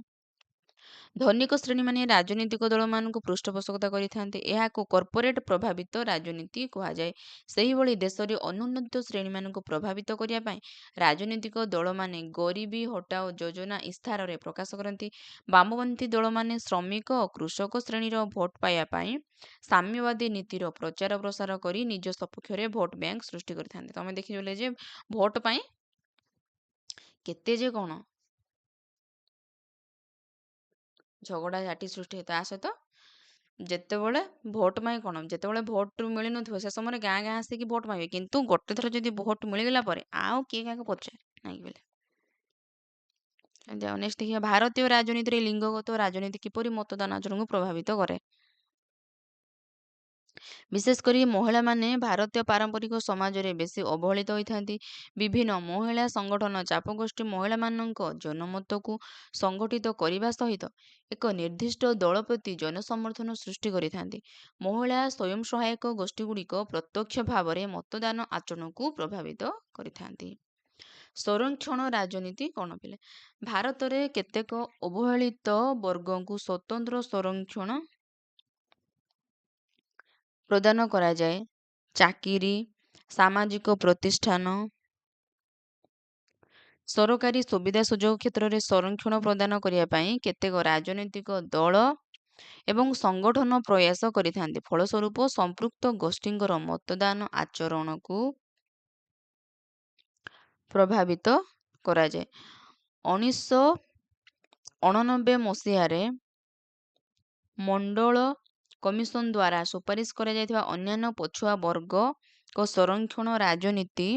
ଧନିକ ଶ୍ରେଣୀମାନେ ରାଜନୈତିକ ଦଳମାନଙ୍କୁ ପୃଷ୍ଠପୋଷକତା କରିଥାନ୍ତି। ଏହାକୁ କର୍ପୋରେଟ ପ୍ରଭାବିତ ରାଜନୀତି କୁହାଯାଏ। ସେହିଭଳି ଦେଶରେ ଅନୁନ୍ନତ ଶ୍ରେଣୀମାନଙ୍କୁ ପ୍ରଭାବିତ କରିବା ପାଇଁ ରାଜନୈତିକ ଦଳମାନେ ଗରିବୀ ହଟାଓ ଯୋଜନା ଇସ୍ତାହାରରେ ପ୍ରକାଶ କରନ୍ତି। ବାମପନ୍ଥୀ ଦଳମାନେ ଶ୍ରମିକ ଓ କୃଷକ ଶ୍ରେଣୀର ଭୋଟ ପାଇବା ପାଇଁ ସାମ୍ୟବାଦୀ ନୀତିର ପ୍ରଚାର ପ୍ରସାର କରି ନିଜ ସପକ୍ଷରେ ଭୋଟ ବ୍ୟାଙ୍କ ସୃଷ୍ଟି କରିଥାନ୍ତି। ତମେ ଦେଖିଥିଲେ ଯେ ଭୋଟ ପାଇଁ କେତେ ଯେ କ'ଣ ଝଗଡ଼ା ଝାଟି ସୃଷ୍ଟି ହେଇଥାଏ। ତା ସହିତ ଯେତେବେଳେ ଭୋଟ ପାଇଁ କ'ଣ, ଯେତେବେଳେ ଭୋଟ ମିଳିନଥିବ ସେ ସମୟରେ ଗାଁ ଗାଁ ଆସିକି ଭୋଟ ମାଗିବେ, କିନ୍ତୁ ଗୋଟେ ଥର ଯଦି ଭୋଟ ମିଳିଗଲା ପରେ ଆଉ କିଏ କାହାକୁ ପଚାରେ ନାଇଁ ବୋଲେ। ନେକ୍ସଟ ଦେଖିବା, ଭାରତୀୟ ରାଜନୀତିରେ ଲିଙ୍ଗଗତ ରାଜନୀତି କିପରି ମତଦାନ ଆଚରଣକୁ ପ୍ରଭାବିତ କରେ? ବିଶେଷ କରି ମହିଳାମାନେ ଭାରତୀୟ ପାରମ୍ପରିକ ସମାଜରେ ବେଶୀ ଅବହେଳିତ ହୋଇଥାନ୍ତି। ବିଭିନ୍ନ ମହିଳା ସଂଗଠନ ଚାପଗୋଷ୍ଠୀ ମହିଳାମାନଙ୍କ ଜନମତକୁ ସଂଗଠିତ କରିବା ସହିତ ଏକ ନିର୍ଦ୍ଦିଷ୍ଟ ଦଳ ପ୍ରତି ଜନସମର୍ଥନ ସୃଷ୍ଟି କରିଥାନ୍ତି। ମହିଳା ସ୍ୱୟଂ ସହାୟକ ଗୋଷ୍ଠୀଗୁଡ଼ିକ ପ୍ରତ୍ୟକ୍ଷ ଭାବରେ ମତଦାନ ଆଚରଣକୁ ପ୍ରଭାବିତ କରିଥାନ୍ତି। ସଂରକ୍ଷଣ ରାଜନୀତି କ'ଣ ପିଲେ? ଭାରତରେ କେତେକ ଅବହେଳିତ ବର୍ଗଙ୍କୁ ସ୍ୱତନ୍ତ୍ର ସଂରକ୍ଷଣ ପ୍ରଦାନ କରାଯାଏ। ଚାକିରି, ସାମାଜିକ ପ୍ରତିଷ୍ଠାନ, ସରକାରୀ ସୁବିଧା ସୁଯୋଗ କ୍ଷେତ୍ରରେ ସଂରକ୍ଷଣ ପ୍ରଦାନ କରିବା ପାଇଁ କେତେକ ରାଜନୈତିକ ଦଳ ଏବଂ ସଂଗଠନ ପ୍ରୟାସ କରିଥାନ୍ତି। ଫଳସ୍ୱରୂପ ସମ୍ପୃକ୍ତ ଗୋଷ୍ଠୀଙ୍କର ମତଦାନ ଆଚରଣକୁ ପ୍ରଭାବିତ କରାଯାଏ। 1989 ମସିହାରେ ମଣ୍ଡଳ କମିଶନ ଦ୍ୱାରା ସୁପାରିଶ କରାଯାଇଥିବା ଅନ୍ୟାନ୍ୟ ପଛୁଆ ବର୍ଗଙ୍କ ସଂରକ୍ଷଣ ରାଜନୀତି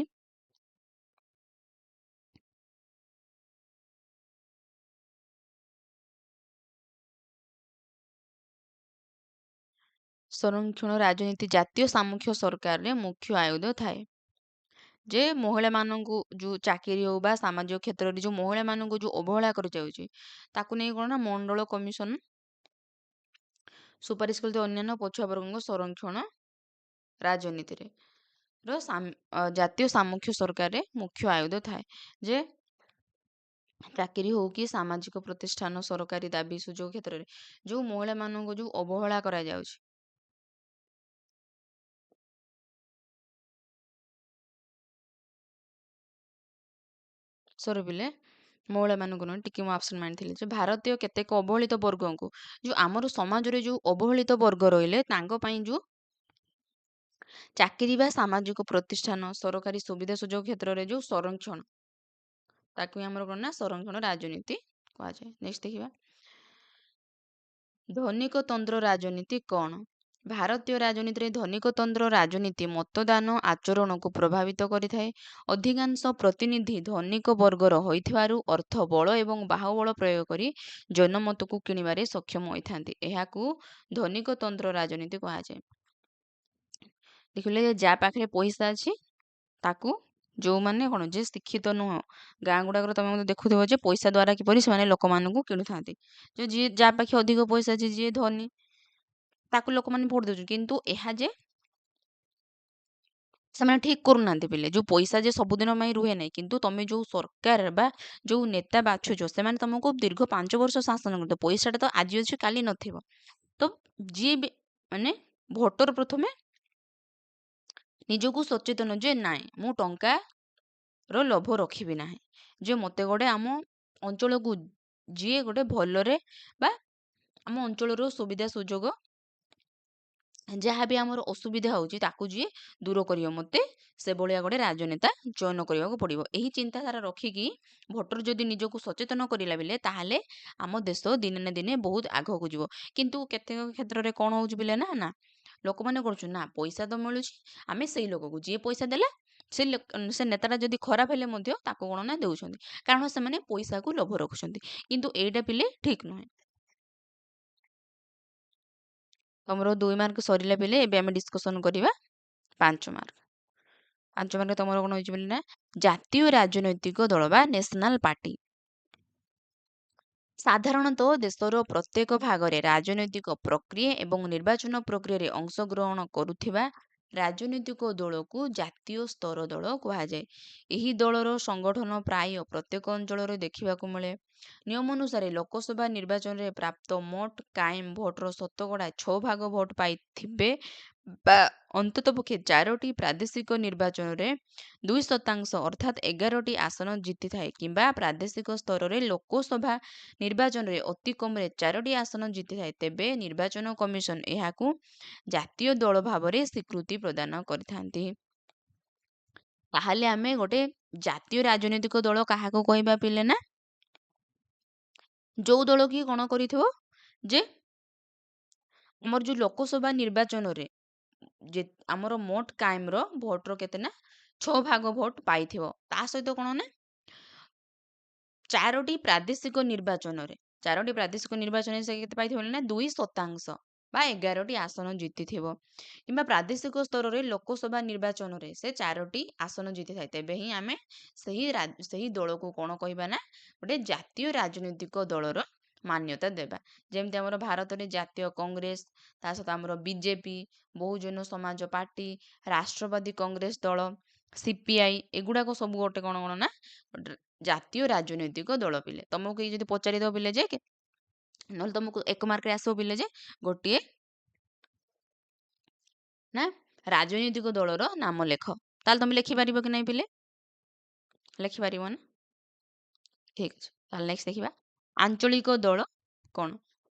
ଜାତୀୟ ସାମୁଖ୍ୟ ସରକାରରେ ମୁଖ୍ୟ ଆୟୁଧ ଥାଏ। ଯେ ମହିଳାମାନଙ୍କୁ ଯେଉଁ ଚାକିରି ହେଉ ବା ସାମାଜିକ କ୍ଷେତ୍ରରେ ଯେଉଁ ମହିଳାମାନଙ୍କୁ ଯେଉଁ ଅବହେଳା କରାଯାଉଛି ତାକୁ ନେଇ କ'ଣ ନା ମଣ୍ଡଳ କମିଶନ ସୁପାରିଶ କରିଥିବା ଅନ୍ୟାନ୍ୟ ପଛୁଆ ବର୍ଗଙ୍କ ସଂରକ୍ଷଣ ରାଜନୀତିରେ ଜାତୀୟ ସାମୁଖ୍ୟ ସରକାରରେ ମୁଖ୍ୟ ଆୟୁଧ ଥାଏ। ଯେ ଚାକିରି ହଉ କି ସାମାଜିକ ପ୍ରତିଷ୍ଠାନ, ସରକାରୀ ଦାବି ସୁଯୋଗ କ୍ଷେତ୍ରରେ ଯେଉଁ ମହିଳାମାନଙ୍କୁ ଯେଉଁ ଅବହେଳା କରାଯାଉଛି ପିଲେ, ମହିଳାମାନଙ୍କୁ ନୁହେଁ, ଟିକେ ମୁଁ ଆବସେଣ୍ଟ ମାନିଥିଲି ଯେ ଭାରତୀୟ କେତେକ ଅବହେଳିତ ବର୍ଗଙ୍କୁ, ଯେଉଁ ଆମର ସମାଜରେ ଯେଉଁ ଅବହେଳିତ ବର୍ଗ ରହିଲେ ତାଙ୍କ ପାଇଁ ଯେଉଁ ଚାକିରି ବା ସାମାଜିକ ପ୍ରତିଷ୍ଠାନ, ସରକାରୀ ସୁବିଧା ସୁଯୋଗ କ୍ଷେତ୍ରରେ ଯେଉଁ ସଂରକ୍ଷଣ, ତାକୁ ଆମର କ'ଣ ନା ସଂରକ୍ଷଣ ରାଜନୀତି କୁହାଯାଏ। ନେକ୍ସଟ ଦେଖିବା, ଧନିକତନ୍ତ୍ର ରାଜନୀତି କ'ଣ? ଭାରତୀୟ ରାଜନୀତିରେ ଧନିକତନ୍ତ୍ର ରାଜନୀତି ମତଦାନ ଆଚରଣକୁ ପ୍ରଭାବିତ କରିଥାଏ। ଅଧିକାଂଶ ପ୍ରତିନିଧି ଧନିକ ବର୍ଗର ହୋଇଥିବାରୁ ଅର୍ଥ ବଳ ଏବଂ ବାହୁବଳ ପ୍ରୟୋଗ କରି ଜନମତକୁ କିଣିବାରେ ସକ୍ଷମ ହୋଇଥାନ୍ତି। ଏହାକୁ ଧନିକତନ୍ତ୍ର ରାଜନୀତି କୁହାଯାଏ। ଦେଖିଲେ ଯାହା ପାଖରେ ପଇସା ଅଛି ତାକୁ, ଯେଉଁମାନେ କ'ଣ ଯେ ଶିକ୍ଷିତ ନୁହଁ, ଗାଁ ଗୁଡ଼ାକରେ ତମେ ମଧ୍ୟ ଦେଖୁଥିବ ଯେ ପଇସା ଦ୍ୱାରା କିପରି ସେମାନେ ଲୋକମାନଙ୍କୁ କିଣୁଥାନ୍ତି। ଯେ ଯିଏ ଯାହା ପାଖେ ଅଧିକ ପଇସା ଅଛି, ଯିଏ ଧନୀ, ତାକୁ ଲୋକମାନେ ଭୋଟ ଦେଉଛନ୍ତି। କିନ୍ତୁ ଏହା ଯେ ସେମାନେ ଠିକ କରୁନାହାନ୍ତି ପିଲେ। ଯୋଉ ପଇସା ଯେ ସବୁଦିନ ପାଇଁ ରୁହେ ନାହିଁ, କିନ୍ତୁ ତମେ ଯୋଉ ସରକାର ବା ଯୋଉ ନେତା ବାଛୁଛ ସେମାନେ ତମକୁ ଦୀର୍ଘ 5 ବର୍ଷ ଶାସନ କରିଥିବ। ପଇସାଟା ତ ଆଜି ଅଛି କାଲି ନଥିବ। ତ ଯିଏ ବି ମାନେ ଭୋଟର ପ୍ରଥମେ ନିଜକୁ ସଚେତନ ଯେ ନାଇଁ ମୁଁ ଟଙ୍କାର ଲୋଭ ରଖିବି ନାହିଁ, ଯେ ମତେ ଗୋଟେ ଆମ ଅଞ୍ଚଳକୁ ଯିଏ ଗୋଟେ ଭଲରେ ବା ଆମ ଅଞ୍ଚଳର ସୁବିଧା ସୁଯୋଗ ଯାହା ବି ଆମର ଅସୁବିଧା ହଉଛି ତାକୁ ଯିଏ ଦୂର କରିବ, ମତେ ସେଭଳିଆ ଗୋଟେ ରାଜନେତା ଚୟନ କରିବାକୁ ପଡିବ। ଏହି ଚିନ୍ତାଧାରା ରଖିକି ଭୋଟର ଯଦି ନିଜକୁ ସଚେତନ କରିଲା ବେଲେ ତାହେଲେ ଆମ ଦେଶ ଦିନେ ନା ଦିନେ ବହୁତ ଆଗକୁ ଯିବ। କିନ୍ତୁ କେତେକ କ୍ଷେତ୍ରରେ କଣ ହଉଛି ପିଲେ ନା ନା ଲୋକମାନେ କରୁଛନ୍ତି ନା ପଇସା ତ ମିଳୁଛି, ଆମେ ସେଇ ଲୋକକୁ ଯିଏ ପଇସା ଦେଲା ସେ ନେତାଟା ଯଦି ଖରାପ ହେଲେ ମଧ୍ୟ ତାକୁ କଣ ନା ଦେଉଛନ୍ତି, କାରଣ ସେମାନେ ପଇସାକୁ ଲୋଭ ରଖୁଛନ୍ତି। କିନ୍ତୁ ଏଇଟା ପିଲେ ଠିକ ନୁହେଁ। ତମର 2 ମାର୍କ ସରିଲା ପିଲେ, ଏବେ ଆମେ ଡିସ୍କସନ କରିବା 5 ମାର୍କ। 5 ମାର୍କ ତମର କଣ ହେଇଛି ବୋଲି ନା ଜାତୀୟ ରାଜନୈତିକ ଦଳ ବା ନ୍ୟାସନାଲ ପାର୍ଟି। ସାଧାରଣତଃ ଦେଶର ପ୍ରତ୍ୟେକ ଭାଗରେ ରାଜନୈତିକ ପ୍ରକ୍ରିୟା ଏବଂ ନିର୍ବାଚନ ପ୍ରକ୍ରିୟାରେ ଅଂଶଗ୍ରହଣ କରୁଥିବା ରାଜନୈତିକ ଦଳକୁ ଜାତୀୟ ସ୍ତର ଦଳ କୁହାଯାଏ। ଏହି ଦଳର ସଂଗଠନ ପ୍ରାୟ ପ୍ରତ୍ୟେକ ଅଞ୍ଚଳରେ ଦେଖିବାକୁ ମିଳେ। ନିୟମ ଅନୁସାରେ ଲୋକସଭା ନିର୍ବାଚନରେ ପ୍ରାପ୍ତ ମୋଟ କାଏମ ଭୋଟର ଶତକଡ଼ା 6 ଭାଗ ଭୋଟ ପାଇଥିବେ ବା ଅନ୍ତତଃପକ୍ଷେ 4ଟି ପ୍ରାଦେଶିକ ନିର୍ବାଚନରେ 2% ଅର୍ଥାତ୍ 11ଟି ଆସନ ଜିତିଥାଏ, କିମ୍ବା ପ୍ରାଦେଶିକ ସ୍ତରରେ ଲୋକସଭା ନିର୍ବାଚନରେ ଅତି କମରେ 4ଟି ଆସନ ଜିତିଥାଏ, ତେବେ ନିର୍ବାଚନ କମିଶନ ଏହାକୁ ଜାତୀୟ ଦଳ ଭାବରେ ସ୍ୱୀକୃତି ପ୍ରଦାନ କରିଥାନ୍ତି। ତାହେଲେ ଆମେ ଗୋଟେ ଜାତୀୟ ରାଜନୈତିକ ଦଳ କାହାକୁ କହିବା ପିଲେ ନା ଯୋଉ ଦଳ କି କଣ କରିଥିବ ଯେ ଆମର ଯୋଉ ଲୋକସଭା ନିର୍ବାଚନରେ ଯେ ଆମର ମୋଟ କାଏମର ଭୋଟର କେତେ ନା 6 ଭାଗ ଭୋଟ ପାଇଥିବ, ତା ସହିତ କଣ ନା 4ଟି ପ୍ରାଦେଶିକ ନିର୍ବାଚନରେ ସେ କେତେ ପାଇଥିବ ନା 2% ବା 11ଟି ଆସନ ଜିତିଥିବ, କିମ୍ବା ପ୍ରାଦେଶିକ ସ୍ତରରେ ଲୋକସଭା ନିର୍ବାଚନରେ ସେ 4ଟି ଆସନ ଜିତିଥାଏ, ତେବେ ହିଁ ଆମେ ସେହି ଦଳକୁ କଣ କହିବା ନା ଗୋଟେ ଜାତୀୟ ରାଜନୈତିକ ଦଳର ମାନ୍ୟତା ଦେବା। ଯେମିତି ଆମର ଭାରତରେ ଜାତୀୟ କଂଗ୍ରେସ, ତା ସହିତ ଆମର ବିଜେପି, ବହୁଜନ ସମାଜ ପାର୍ଟି, ରାଷ୍ଟ୍ରବାଦୀ କଂଗ୍ରେସ ଦଳ, ସିପିଆଇ, ଏଗୁଡାକ ସବୁ ଗୋଟେ କଣ କଣ ନା ଜାତୀୟ ରାଜନୈତିକ ଦଳ। ପିଲେ ତମକୁ କେହି ଯଦି ପଚାରିଦବ ପିଲେ ଯେ ନହେଲେ ତମକୁ 1 ମାର୍କରେ ଆସିବ ପିଲେ ଯେ ଗୋଟିଏ ନା ରାଜନୈତିକ ଦଳର ନାମ ଲେଖ, ତାହେଲେ ତମେ ଲେଖିପାରିବ କି ନାହିଁ ପିଲେ? ଲେଖିପାରିବ ନା? ଠିକ ଅଛି, ତାହେଲେ ନେକ୍ସଟ ଦେଖିବା ଆଞ୍ଚଳିକ ଦଳ କଣ।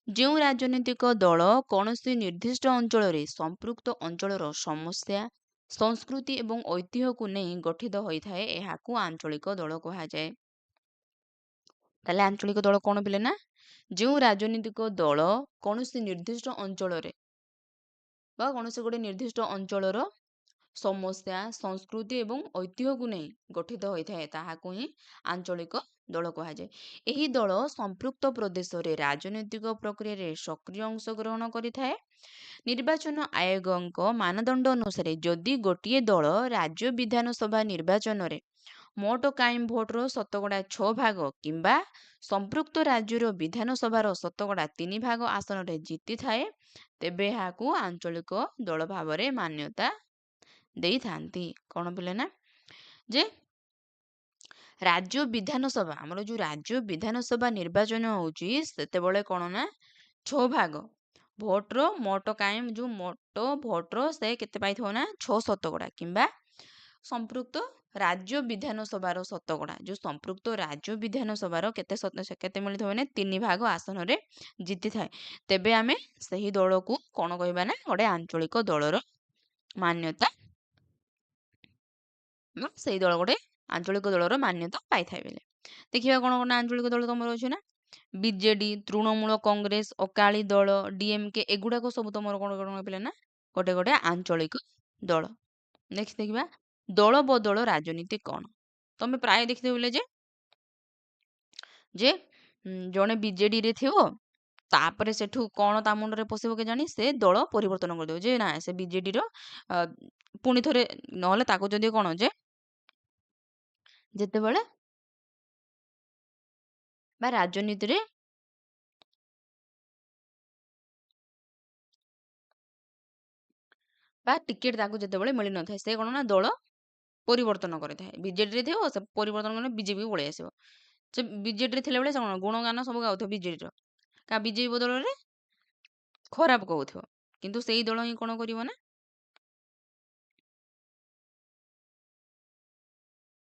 ଯେଉଁ ରାଜନୈତିକ ଦଳ କୌଣସି ନିର୍ଦ୍ଦିଷ୍ଟ ଅଞ୍ଚଳରେ ସମ୍ପୃକ୍ତ ଅଞ୍ଚଳର ସମସ୍ୟା, ସଂସ୍କୃତି ଏବଂ ଐତିହ୍ୟକୁ ନେଇ ଗଠିତ ହୋଇଥାଏ ଏହାକୁ ଆଞ୍ଚଳିକ ଦଳ କୁହାଯାଏ। ତାହେଲେ ଆଞ୍ଚଳିକ ଦଳ କଣ ପିଲେ ନା ଯେଉଁ ରାଜନୈତିକ ଦଳ କୌଣସି ନିର୍ଦ୍ଦିଷ୍ଟ ଅଞ୍ଚଳରେ ବା କୌଣସି ଗୋଟେ ନିର୍ଦ୍ଦିଷ୍ଟ ଅଞ୍ଚଳର ସମସ୍ୟା, ସଂସ୍କୃତି ଏବଂ ଐତିହ୍ୟକୁ ନେଇ ଗଠିତ ହୋଇଥାଏ ତାହାକୁ ହିଁ ଆଞ୍ଚଳିକ ଦଳ କୁହାଯାଏ। ଏହି ଦଳ ସମ୍ପୃକ୍ତ ପ୍ରଦେଶରେ ରାଜନୈତିକ ପ୍ରକ୍ରିୟାରେ ସକ୍ରିୟ ଅଂଶଗ୍ରହଣ କରିଥାଏ। ନିର୍ବାଚନ ଆୟୋଗଙ୍କ ମାନଦଣ୍ଡ ଅନୁସାରେ ଯଦି ଗୋଟିଏ ଦଳ ରାଜ୍ୟ ବିଧାନସଭା ନିର୍ବାଚନରେ ମୋଟ କାଏମ ଭୋଟର ଶତକଡ଼ା 6 ଭାଗ କିମ୍ବା ସମ୍ପୃକ୍ତ ରାଜ୍ୟର ବିଧାନସଭାର ଶତକଡ଼ା 3 ଭାଗ ଆସନରେ ଜିତିଥାଏ, ତେବେ ଏହାକୁ ଆଞ୍ଚଳିକ ଦଳ ଭାବରେ ମାନ୍ୟତା ଦେଇଥାନ୍ତି। କଣ ପିଲେ ନା ଯେ ରାଜ୍ୟ ବିଧାନସଭା, ଆମର ଯୋଉ ରାଜ୍ୟ ବିଧାନସଭା ନିର୍ବାଚନ ହଉଛି ସେତେବେଳେ କଣ ନା 6 ଭାଗ ଭୋଟର ମୋଟ କାଏମ ଯୋଉ ମୋଟ ଭୋଟର ସେ କେତେ ପାଇଥିବ ନା 6 ଶତକଡ଼ା, କିମ୍ବା ସମ୍ପୃକ୍ତ ରାଜ୍ୟ ବିଧାନସଭାର ଶତକଡ଼ା, ଯୋଉ ସମ୍ପୃକ୍ତ ରାଜ୍ୟ ବିଧାନସଭାର କେତେ ମିଳିଥିବ ନା 3 ଭାଗ ଆସନରେ ଜିତିଥାଏ, ତେବେ ଆମେ ସେହି ଦଳକୁ କଣ କହିବା ନା ଗୋଟେ ଆଞ୍ଚଳିକ ଦଳର ମାନ୍ୟତା, ସେଇ ଦଳ ଗୋଟେ ଆଞ୍ଚଳିକ ଦଳର ମାନ୍ୟତା ପାଇଥାଏ ବେଲେ। ଦେଖିବା କଣ କଣ ଆଞ୍ଚଳିକ ଦଳ ତମର ଅଛି ନା ବିଜେଡି, ତୃଣମୂଳ କଂଗ୍ରେସ, ଅକାଳୀ ଦଳ, ଡିଏମକେ, ଏଗୁଡାକ ସବୁ ତମର କଣ କଣ ପିଲା ନା ଗୋଟେ ଗୋଟେ ଆଞ୍ଚଳିକ ଦଳ। ନେକ୍ସଟ ଦେଖିବା ଦଳ ବଦଳ ରାଜନୀତି କଣ। ତମେ ପ୍ରାୟ ଦେଖିଥିବ ବୋଲେ ଯେ ଜଣେ ବିଜେଡି ରେ ଥିବ, ତାପରେ ସେଠୁ କଣ ତା ମୁଣ୍ଡରେ ପଶିବ କେଜାଣି ସେ ଦଳ ପରିବର୍ତ୍ତନ କରିଦେବ ଯେ ନା ସେ ବିଜେଡିର ପୁଣି ଥରେ, ନହେଲେ ତାକୁ ଯଦି କଣ ଯେ ଯେତେବେଳେ ବା ରାଜନୀତିରେ ବା ଟିକେଟ୍ ତାକୁ ଯେତେବେଳେ ମିଳିନଥାଏ ସେ କ'ଣ ନା ଦଳ ପରିବର୍ତ୍ତନ କରିଥାଏ। ବିଜେଡ଼ିରେ ଥିବ ସେ ପରିବର୍ତ୍ତନ କରି ବିଜେପିକୁ ପଳେଇ ଆସିବ। ସେ ବିଜେଡ଼ିରେ ଥିଲାବେଳେ ସେ କ'ଣ ଗୁଣଗାନ ସବୁ ଗାଉଥିବ ବିଜେଡ଼ିର। ବିଜେପି ବଦଳରେ ଖରାପ କହୁଥିବ। କିନ୍ତୁ ସେଇ ଦଳ ହିଁ କ'ଣ କରିବ ନା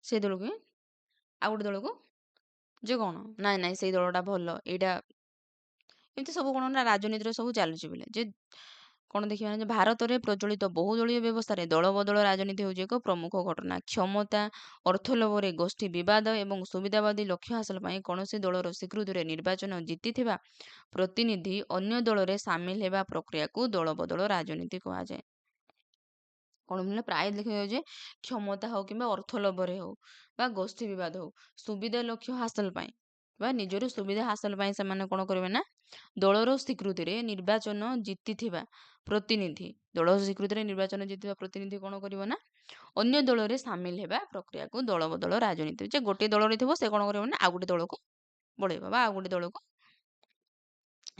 ସେ ଦଳକୁ ହିଁ ଆଉ ଗୋଟେ ଦଳକୁ ଯେ କ'ଣ ନାଇଁ ସେଇ ଦଳଟା ଭଲ ଏଇଟା ଏମିତି ସବୁ କ'ଣ ନା ରାଜନୀତିରେ ସବୁ ଚାଲୁଛି ବୋଲେ ଯେ କ'ଣ ଦେଖିବା ନା ଯେ ଭାରତରେ ପ୍ରଚଳିତ ବହୁଦଳୀୟ ବ୍ୟବସ୍ଥାରେ ଦଳବଦଳ ରାଜନୀତି ହେଉଛି ଏକ ପ୍ରମୁଖ ଘଟଣା। କ୍ଷମତା, ଅର୍ଥ ଲୋଭରେ ଗୋଷ୍ଠୀ ବିବାଦ ଏବଂ ସୁବିଧାବାଦୀ ଲକ୍ଷ୍ୟ ହାସଲ ପାଇଁ କୌଣସି ଦଳର ସ୍ୱୀକୃତିରେ ନିର୍ବାଚନ ଜିତିଥିବା ପ୍ରତିନିଧି ଅନ୍ୟ ଦଳରେ ସାମିଲ ହେବା ପ୍ରକ୍ରିୟାକୁ ଦଳବଦଳ ରାଜନୀତି କୁହାଯାଏ। କ'ଣ ମିଳିଲା ପ୍ରାୟ ଦେଖାଯାଉଛି କ୍ଷମତା ହଉ କିମ୍ବା ଅର୍ଥ ଲୋଭରେ ହଉ ବା ଗୋଷ୍ଠୀ ବିବାଦ ହଉ ସୁବିଧା ଲକ୍ଷ୍ୟ ହାସଲ ପାଇଁ ବା ନିଜର ସୁବିଧା ହାସଲ ପାଇଁ ସେମାନେ କ'ଣ କରିବେ ନା ଦଳର ସ୍ୱୀକୃତିରେ ନିର୍ବାଚନ ଜିତିଥିବା ପ୍ରତିନିଧି ଦଳର ସ୍ୱୀକୃତିରେ ନିର୍ବାଚନ ଜିତିଥିବା ପ୍ରତିନିଧି କ'ଣ କରିବ ନା ଅନ୍ୟ ଦଳରେ ସାମିଲ ହେବା ପ୍ରକ୍ରିୟାକୁ ଦଳବଦଳ ରାଜନୀତି। ଯେ ଗୋଟିଏ ଦଳରେ ଥିବ ସେ କ'ଣ କରିବ ନା ଆଉ ଗୋଟେ ଦଳକୁ ବଳେଇବ ବା ଆଉ ଗୋଟେ ଦଳକୁ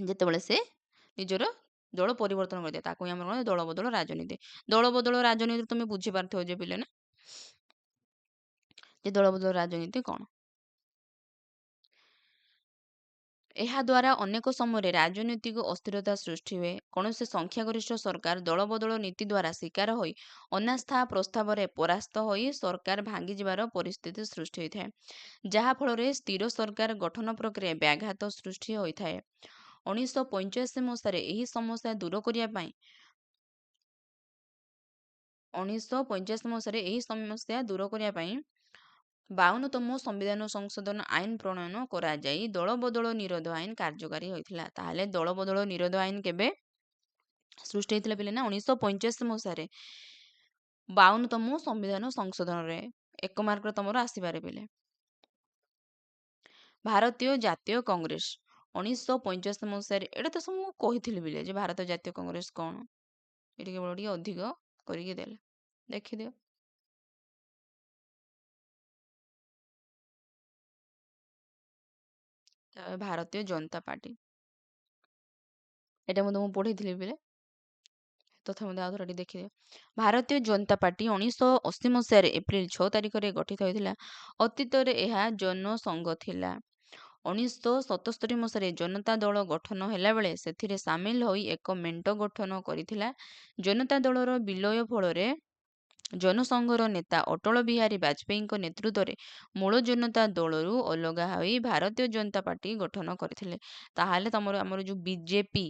ଯେତେବେଳେ ସେ ନିଜର ଦଳ ପରିବର୍ତ୍ତନ କରିଦିଏ ତାକୁ ହିଁ ଆମର କ'ଣ ଦଳବଦଳ ରାଜନୀତି। ଦଳବଦଳ ରାଜନୀତି ତୁମେ ବୁଝିପାରୁଥିବ ଯେ ପିଲେ ନା ଯେ ଦଳବଦଳ ରାଜନୀତି କ'ଣ। ଏହା ଦ୍ୱାରା ଅନେକ ସମୟରେ ରାଜନୈତିକ ଅସ୍ଥିରତା ସୃଷ୍ଟି ହୁଏ। କୌଣସି ସଂଖ୍ୟାଗରିଷ୍ଠ ସରକାର ଦଳବଦଳ ନୀତି ଦ୍ୱାରା ଶିକାର ହୋଇ ଅନାସ୍ଥା ପ୍ରସ୍ତାବରେ ପରାସ୍ତ ହୋଇ ସରକାର ଭାଙ୍ଗିଯିବାର ପରିସ୍ଥିତି ସୃଷ୍ଟି ହୋଇଥାଏ, ଯାହାଫଳରେ ସ୍ଥିର ସରକାର ଗଠନ ପ୍ରକ୍ରିୟା ବ୍ୟାଘାତ ସୃଷ୍ଟି ହୋଇଥାଏ। 1985 ମସିହାରେ ଏହି ସମସ୍ୟା ଦୂର କରିବା ପାଇଁ 52ତମ ସମ୍ବିଧାନ ସଂଶୋଧନ ଆଇନ ପ୍ରଣୟନ କରାଯାଇ ଦଳବଦଳ ନିରୋଧ ଆଇନ କାର୍ଯ୍ୟକାରୀ ହୋଇଥିଲା। ତାହେଲେ ଦଳବଦଳ ନିରୋଧ ଆଇନ କେବେ ସୃଷ୍ଟି ହେଇଥିଲା ପିଲେ ନା 1985 ମସିହାରେ 52ତମ ସମ୍ବିଧାନ ସଂଶୋଧନରେ। 1 ମାର୍କରେ ତମର ଆସିପାରେ ପିଲେ। ଭାରତୀୟ ଜାତୀୟ କଂଗ୍ରେସ 1985 ମସିହାରେ ଏଇଟା ତ ସବୁ ମୁଁ କହିଥିଲି ବିଲେ ଯେ ଭାରତୀୟ ଜାତୀୟ କଂଗ୍ରେସ କ'ଣ ଏଠି କେବଳ ଟିକେ ଅଧିକ କରିକି ଦେଲା ଦେଖିଦିଅ। ଭାରତୀୟ ଜନତା ପାର୍ଟି ଏଇଟା ମୁଁ ତୁମକୁ ପଢ଼େଇଥିଲି ପିଲେ ତଥା ମଧ୍ୟ ଆଉ ଥରେ ଟିକେ ଦେଖିଦିଅ। ଭାରତୀୟ ଜନତା ପାର୍ଟି 1980 ମସିହାରେ ଏପ୍ରିଲ 6 ତାରିଖରେ ଗଠିତ ହୋଇଥିଲା। ଅତୀତରେ ଏହା ଜନସଂଘ ଥିଲା। 1977 ମସିହାରେ ଜନତା ଦଳ ଗଠନ ହେଲାବେଳେ ସେଥିରେ ସାମିଲ ହୋଇ ଏକ ମେଣ୍ଟ ଗଠନ କରିଥିଲା। ଜନତା ଦଳର ବିଲୟ ଫଳରେ ଜନସଂଘର ନେତା ଅଟଳ ବିହାରୀ ବାଜପେୟୀଙ୍କ ନେତୃତ୍ୱରେ ମୂଳ ଜନତା ଦଳରୁ ଅଲଗା ହୋଇ ଭାରତୀୟ ଜନତା ପାର୍ଟି ଗଠନ କରିଥିଲେ। ତାହେଲେ ଆମର ଯୋଉ ବିଜେପି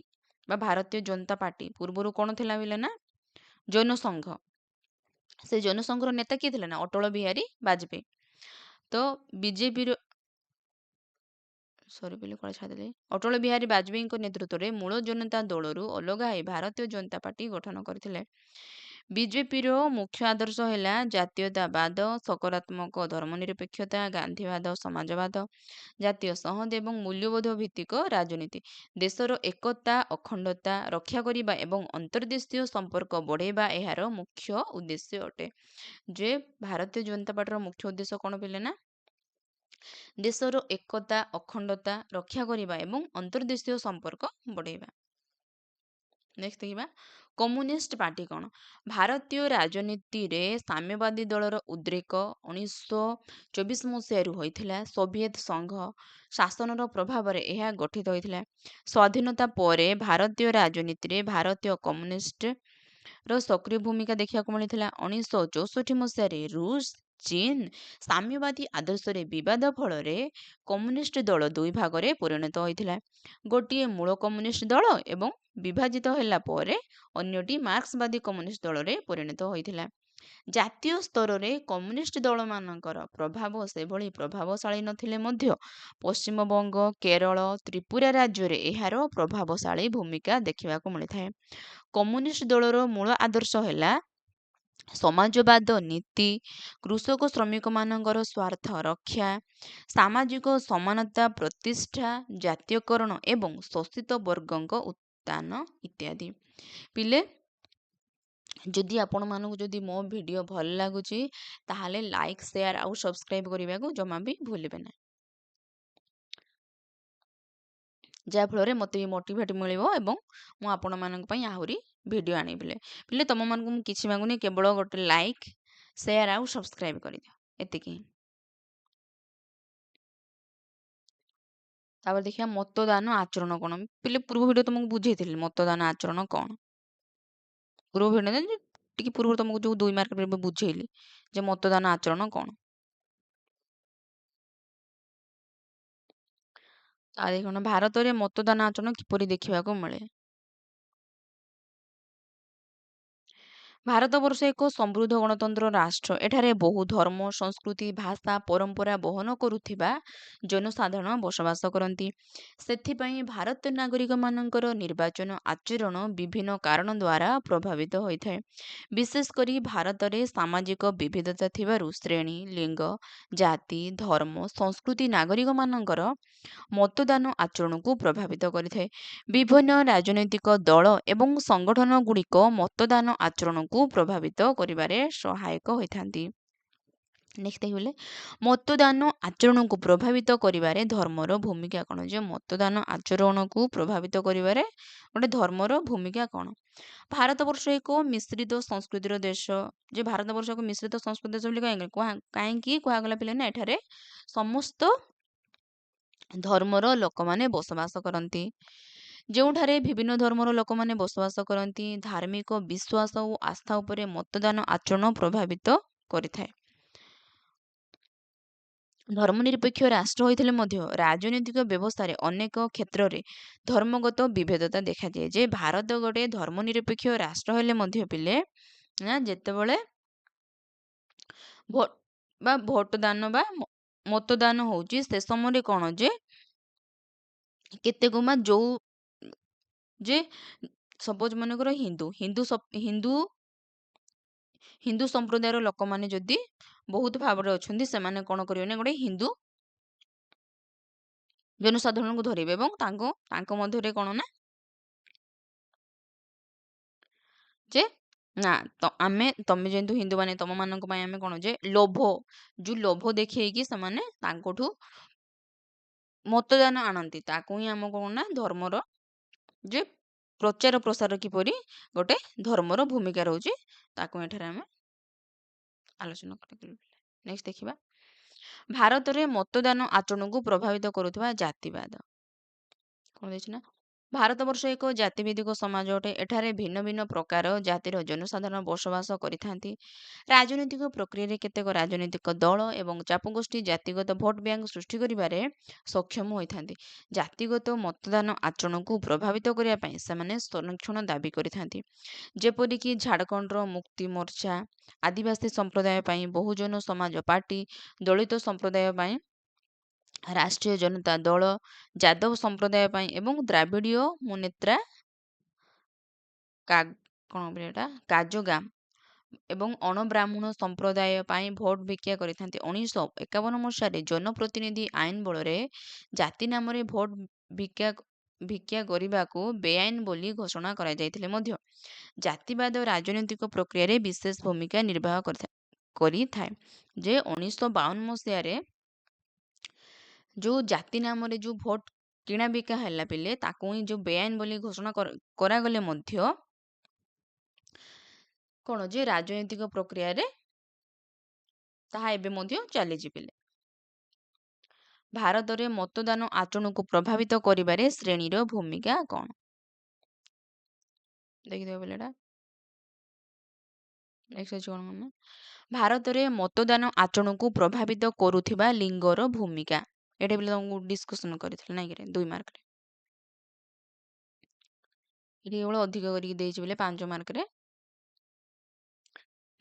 ବା ଭାରତୀୟ ଜନତା ପାର୍ଟି ପୂର୍ବରୁ କ'ଣ ଥିଲା ବୋଇଲେ ନା ଜନସଂଘ। ସେ ଜନସଂଘର ନେତା କିଏ ଥିଲେ ନା ଅଟଳ ବିହାରୀ ବାଜପେୟୀ। ତ ବିଜେପିର ଅଟଳ ବିହାରୀ ବାଜପେୟୀଙ୍କ ନେତୃତ୍ୱରେ ମୂଳ ଜନତା ଦଳରୁ ଅଲଗା ହୋଇ ଭାରତୀୟ ଜନତା ପାର୍ଟି ଗଠନ କରିଥିଲେ। ବିଜେପିର ମୁଖ୍ୟ ଆଦର୍ଶ ହେଲା ଜାତୀୟତାବାଦ, ସକାରାତ୍ମକ ଧର୍ମନିରପେକ୍ଷତା, ଗାନ୍ଧୀବାଦ, ସମାଜବାଦ, ଜାତୀୟ ସଂହତି ଏବଂ ମୂଲ୍ୟବୋଧ ଭିତ୍ତିକ ରାଜନୀତି। ଦେଶର ଏକତା, ଅଖଣ୍ଡତା ରକ୍ଷା କରିବା ଏବଂ ଅନ୍ତର୍ଦେଶୀୟ ସମ୍ପର୍କ ବଢ଼ାଇବା ଏହାର ମୁଖ୍ୟ ଉଦ୍ଦେଶ୍ୟ ଅଟେ। ଯେ ଭାରତୀୟ ଜନତା ପାର୍ଟିର ମୁଖ୍ୟ ଉଦ୍ଦେଶ୍ୟ କ'ଣ ପିଲେ ନା ଦେଶର ଏକତା, ଅଖଣ୍ଡତା ରକ୍ଷା କରିବା ଏବଂ ଅନ୍ତର୍ଦେଶୀୟ ସମ୍ପର୍କ ବଢ଼ାଇବା। ନେକ୍ସଟ ଦେଖିବା କମ୍ୟୁନିଷ୍ଟ ପାର୍ଟି କ'ଣ। ଭାରତୀୟ ରାଜନୀତିରେ ସାମ୍ୟବାଦୀ ଦଳର ଉଦ୍ରେକ 1924 ମସିହାରୁ ହୋଇଥିଲା। ସୋଭିଏତ ସଂଘ ଶାସନର ପ୍ରଭାବରେ ଏହା ଗଠିତ ହୋଇଥିଲା। ସ୍ୱାଧୀନତା ପରେ ଭାରତୀୟ ରାଜନୀତିରେ ଭାରତୀୟ କମ୍ୟୁନିଷ୍ଟର ସକ୍ରିୟ ଭୂମିକା ଦେଖିବାକୁ ମିଳିଥିଲା। 1964 ମସିହାରେ ରୁଷ, ଚୀନ ସାମ୍ୟବାଦୀ ଆଦର୍ଶରେ ବିବାଦ ଫଳରେ କମ୍ୟୁନିଷ୍ଟ ଦଳ ଦୁଇ ଭାଗରେ ପରିଣତ ହୋଇଥିଲା। ଗୋଟିଏ ମୂଳ କମ୍ୟୁନିଷ୍ଟ ଦଳ ଏବଂ ବିଭାଜିତ ହେଲା ପରେ ଅନ୍ୟଟି ମାର୍କ୍ସବାଦୀ କମ୍ୟୁନିଷ୍ଟ ଦଳରେ ପରିଣତ ହୋଇଥିଲା। ଜାତୀୟ ସ୍ତରରେ କମ୍ୟୁନିଷ୍ଟ ଦଳମାନଙ୍କର ପ୍ରଭାବ ସେଭଳି ପ୍ରଭାବଶାଳୀ ନଥିଲେ ମଧ୍ୟ ପଶ୍ଚିମବଙ୍ଗ, କେରଳ, ତ୍ରିପୁରା ରାଜ୍ୟରେ ଏହାର ପ୍ରଭାବଶାଳୀ ଭୂମିକା ଦେଖିବାକୁ ମିଳିଥାଏ। କମ୍ୟୁନିଷ୍ଟ ଦଳର ମୂଳ ଆଦର୍ଶ ହେଲା ସମାଜବାଦ ନୀତି, କୃଷକ ଶ୍ରମିକମାନଙ୍କର ସ୍ୱାର୍ଥ ରକ୍ଷା, ସାମାଜିକ ସମାନତା ପ୍ରତିଷ୍ଠା, ଜାତୀୟକରଣ ଏବଂ ଶୋଷିତ ବର୍ଗଙ୍କ ଉତ୍ଥାନ ଇତ୍ୟାଦି। ପିଲେ ଯଦି ଆପଣମାନଙ୍କୁ ଯଦି ମୋ ଭିଡ଼ିଓ ଭଲ ଲାଗୁଛି ତାହେଲେ ଲାଇକ୍, ସେୟାର ଆଉ ସବସ୍କ୍ରାଇବ କରିବାକୁ ଜମା ବି ଭୁଲିବେ ନାହିଁ, ଯାହାଫଳରେ ମୋତେ ବି ମୋଟିଭେଟ୍ ମିଳିବ ଏବଂ ମୁଁ ଆପଣମାନଙ୍କ ପାଇଁ ଆହୁରି ଭିଡ଼ିଓ ଆଣିବି ପିଲେ। ପିଲେ ତମମାନଙ୍କୁ ମୁଁ କିଛି ମାଗୁନି, କେବଳ ଗୋଟେ ଲାଇକ୍, ସେୟାର ଆଉ ସବସ୍କ୍ରାଇବ୍ କରିଦିଅ, ଏତିକି ହିଁ। ତାପରେ ଦେଖିବା ମତଦାନ ଆଚରଣ କ'ଣ। ପିଲେ ପୂର୍ବ ଭିଡ଼ିଓ ତମକୁ ବୁଝେଇଥିଲି ମତଦାନ ଆଚରଣ କ'ଣ। ପୂର୍ବ ଭିଡ଼ିଓ ଟିକେ ପୂର୍ବରୁ ତମକୁ ଯୋଉ 2 ମାର୍କରେ ବୁଝେଇଲି ଯେ ମତଦାନ ଆଚରଣ କ'ଣ। ତା ଦେଖୁନ ଭାରତରେ ମତଦାନ ଆଚରଣ କିପରି ଦେଖିବାକୁ ମିଳେ। ଭାରତବର୍ଷ ଏକ ସମୃଦ୍ଧ ଗଣତନ୍ତ୍ର ରାଷ୍ଟ୍ର। ଏଠାରେ ବହୁ ଧର୍ମ, ସଂସ୍କୃତି, ଭାଷା, ପରମ୍ପରା ବହନ କରୁଥିବା ଜନସାଧାରଣ ବସବାସ କରନ୍ତି। ସେଥିପାଇଁ ଭାରତୀୟ ନାଗରିକମାନଙ୍କର ନିର୍ବାଚନ ଆଚରଣ ବିଭିନ୍ନ କାରଣ ଦ୍ୱାରା ପ୍ରଭାବିତ ହୋଇଥାଏ। ବିଶେଷ କରି ଭାରତରେ ସାମାଜିକ ବିବିଧତା ଥିବାରୁ ଶ୍ରେଣୀ, ଲିଙ୍ଗ, ଜାତି, ଧର୍ମ, ସଂସ୍କୃତି ନାଗରିକମାନଙ୍କର ମତଦାନ ଆଚରଣକୁ ପ୍ରଭାବିତ କରିଥାଏ। ବିଭିନ୍ନ ରାଜନୈତିକ ଦଳ ଏବଂ ସଂଗଠନ ଗୁଡ଼ିକ ମତଦାନ ଆଚରଣକୁ ପ୍ରଭାବିତ କରିବାରେ ସହାୟକ ହୋଇଥାନ୍ତି। ନେକ୍ସଟ ଦେଖିଲେ ମତଦାନ ଆଚରଣକୁ ପ୍ରଭାବିତ କରିବାରେ ଧର୍ମର ଭୂମିକା କ'ଣ। ଯେ ମତଦାନ ଆଚରଣକୁ ପ୍ରଭାବିତ କରିବାରେ ଗୋଟେ ଧର୍ମର ଭୂମିକା କ'ଣ। ଭାରତବର୍ଷ ଏକ ମିଶ୍ରିତ ସଂସ୍କୃତିର ଦେଶ। ଯେ ଭାରତବର୍ଷ ଏକ ମିଶ୍ରିତ ସଂସ୍କୃତି ଦେଶ ବୋଲି କାହିଁକି କୁହାଗଲା ପିଲା ନା, ଏଠାରେ ସମସ୍ତ ଧର୍ମର ଲୋକମାନେ ବସବାସ କରନ୍ତି। ଯେଉଁଠାରେ ବିଭିନ୍ନ ଧର୍ମର ଲୋକମାନେ ବସବାସ କରନ୍ତି, ଧାର୍ମିକ ବିଶ୍ୱାସ ଓ ଆସ୍ଥା ଉପରେ ମତଦାନ ଆଚରଣ ପ୍ରଭାବିତ କରିଥାଏ। ଧର୍ମନିରପେକ୍ଷ ରାଷ୍ଟ୍ର ହୋଇଥିଲେ ମଧ୍ୟ ରାଜନୈତିକ ବ୍ୟବସ୍ଥାରେ ଅନେକ କ୍ଷେତ୍ରରେ ଧର୍ମଗତ ବିଭେଦତା ଦେଖାଦିଏ। ଯେ ଭାରତ ଗୋଟେ ଧର୍ମନିରପେକ୍ଷ ରାଷ୍ଟ୍ର ହେଲେ ମଧ୍ୟ ପିଲେ ନା, ଯେତେବେଳେ ଭୋଟଦାନ ବା ମତଦାନ ହଉଛି ସେ ସମୟରେ କ'ଣ ଯେ କେତେକ ଯୋଉ ଯେ ସପୋଜ ମନେକର ହିନ୍ଦୁ ସମ୍ପ୍ରଦାୟର ଲୋକମାନେ ଯଦି ବହୁତ ଭାବରେ ଅଛନ୍ତି, ସେମାନେ କ'ଣ କରିବେ ନା ଗୋଟେ ହିନ୍ଦୁ ଜନସାଧାରଣଙ୍କୁ ଧରିବେ ଏବଂ ତାଙ୍କ ମଧ୍ୟରେ କ'ଣ ନା ଯେ ନା ତମେ ଯେହେତୁ ହିନ୍ଦୁମାନେ ତମମାନଙ୍କ ପାଇଁ ଆମେ କ'ଣ ଯେ ଯୋଉ ଲୋଭ ଦେଖେଇକି ସେମାନେ ତାଙ୍କଠୁ ମତଦାନ ଆଣନ୍ତି, ତାକୁ ହିଁ ଆମ କ'ଣ ନା ଧର୍ମର ଯେ ପ୍ରଚାର ପ୍ରସାର କିପରି ଗୋଟେ ଧର୍ମର ଭୂମିକା ରହୁଛି ତାକୁ ଏଠାରେ ଆମେ ଆଲୋଚନା କରିପାରିବା। ନେକ୍ସଟ ଦେଖିବା ଭାରତରେ ମତଦାନ ଆଚରଣକୁ ପ୍ରଭାବିତ କରୁଥିବା ଜାତିବାଦ। କ'ଣ ଦେଇଛି ନା, ଭାରତବର୍ଷ ଏକ ଜାତିଭିତ୍ତିକ ସମାଜ ଅଟେ। ଏଠାରେ ଭିନ୍ନ ଭିନ୍ନ ପ୍ରକାର ଜାତିର ଜନସାଧାରଣ ବସବାସ କରିଥାନ୍ତି। ରାଜନୈତିକ ପ୍ରକ୍ରିୟାରେ କେତେକ ରାଜନୈତିକ ଦଳ ଏବଂ ଚାପଗୋଷ୍ଠୀ ଜାତିଗତ ଭୋଟ ବ୍ୟାଙ୍କ ସୃଷ୍ଟି କରିବାରେ ସକ୍ଷମ ହୋଇଥାନ୍ତି। ଜାତିଗତ ମତଦାନ ଆଚରଣକୁ ପ୍ରଭାବିତ କରିବା ପାଇଁ ସେମାନେ ସଂରକ୍ଷଣ ଦାବି କରିଥାନ୍ତି। ଯେପରିକି ଝାଡ଼ଖଣ୍ଡର ମୁକ୍ତି ମୋର୍ଚ୍ଚା, ଆଦିବାସୀ ସମ୍ପ୍ରଦାୟ ପାଇଁ ବହୁଜନ ସମାଜ ପାର୍ଟି, ଦଳିତ ସମ୍ପ୍ରଦାୟ ପାଇଁ ରାଷ୍ଟ୍ରୀୟ ଜନତା ଦଳ, ଯାଦବ ସମ୍ପ୍ରଦାୟ ପାଇଁ ଏବଂ ଦ୍ରାବିଡୀୟ ମୁନେତ୍ରା କାଜଗାମ ଏବଂ ଅଣବ୍ରାହ୍ମଣ ସମ୍ପ୍ରଦାୟ ପାଇଁ ଭୋଟ ଭିକ୍ଷା କରିଥାନ୍ତି। 1951 ମସିହାରେ ଜନପ୍ରତିନିଧି ଆଇନ ବଳରେ ଜାତି ନାମରେ ଭୋଟ ଭିକ୍ଷା କରିବାକୁ ବେଆଇନ ବୋଲି ଘୋଷଣା କରାଯାଇଥିଲେ ମଧ୍ୟ ଜାତିବାଦ ରାଜନୈତିକ ପ୍ରକ୍ରିୟାରେ ବିଶେଷ ଭୂମିକା ନିର୍ବାହ କରିଥାଏ। ଯେ 1952 ମସିହାରେ ଯୋଉ ଜାତି ନାମରେ ଯୋଉ ଭୋଟ କିଣା ବିକା ହେଲା ପିଲେ, ତାକୁ ହିଁ ଯୋଉ ବେଆଇନ ବୋଲି ଘୋଷଣା କରାଗଲେ ମଧ୍ୟ କ'ଣ ଯେ ରାଜନୈତିକ ପ୍ରକ୍ରିୟାରେ ତାହା ଏବେ ମଧ୍ୟ ଚାଲିଛି ପିଲେ। ଭାରତରେ ମତଦାନ ଆଚରଣକୁ ପ୍ରଭାବିତ କରିବାରେ ଶ୍ରେଣୀର ଭୂମିକା କ'ଣ। ଦେଖିଦେବ ପିଲାଟା। ଭାରତରେ ମତଦାନ ଆଚରଣକୁ ପ୍ରଭାବିତ କରୁଥିବା ଲିଙ୍ଗର ଭୂମିକା। ଏଇଟା ବି ତମକୁ ଡିସ୍କସନ କରିଥିଲେ ନାଇଁ କି 2 ମାର୍କରେ। ଏଠି କେବଳ ଅଧିକ କରିକି ଦେଇଛି ବୋଲେ 5 ମାର୍କରେ।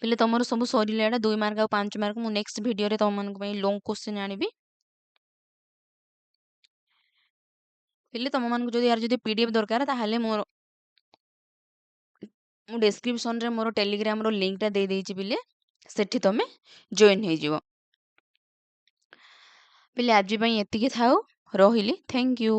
ପିଲେ ତମର ସବୁ ସରିଲା, ଏଇଟା 2 ମାର୍କ ଆଉ 5 ମାର୍କ। ମୁଁ ନେକ୍ସଟ ଭିଡ଼ିଓରେ ତମମାନଙ୍କ ପାଇଁ ଲଙ୍ଗ କ୍ୱେଶ୍ଚିନ୍ ଆଣିବି। ପିଲେ ତମମାନଙ୍କୁ ଯଦି PDF ଦରକାର ତାହେଲେ ମୁଁ ଡେସ୍କ୍ରିପସନରେ ମୋର ଟେଲିଗ୍ରାମର ଲିଙ୍କଟା ଦେଇଦେଇଛି ପିଲେ, ସେଠି ତମେ ଜଏନ୍ ହେଇଯିବ। ପିଲେ ଆଜି ପାଇଁ ଏତିକି ଥାଉ, ରହିଲି। Thank you.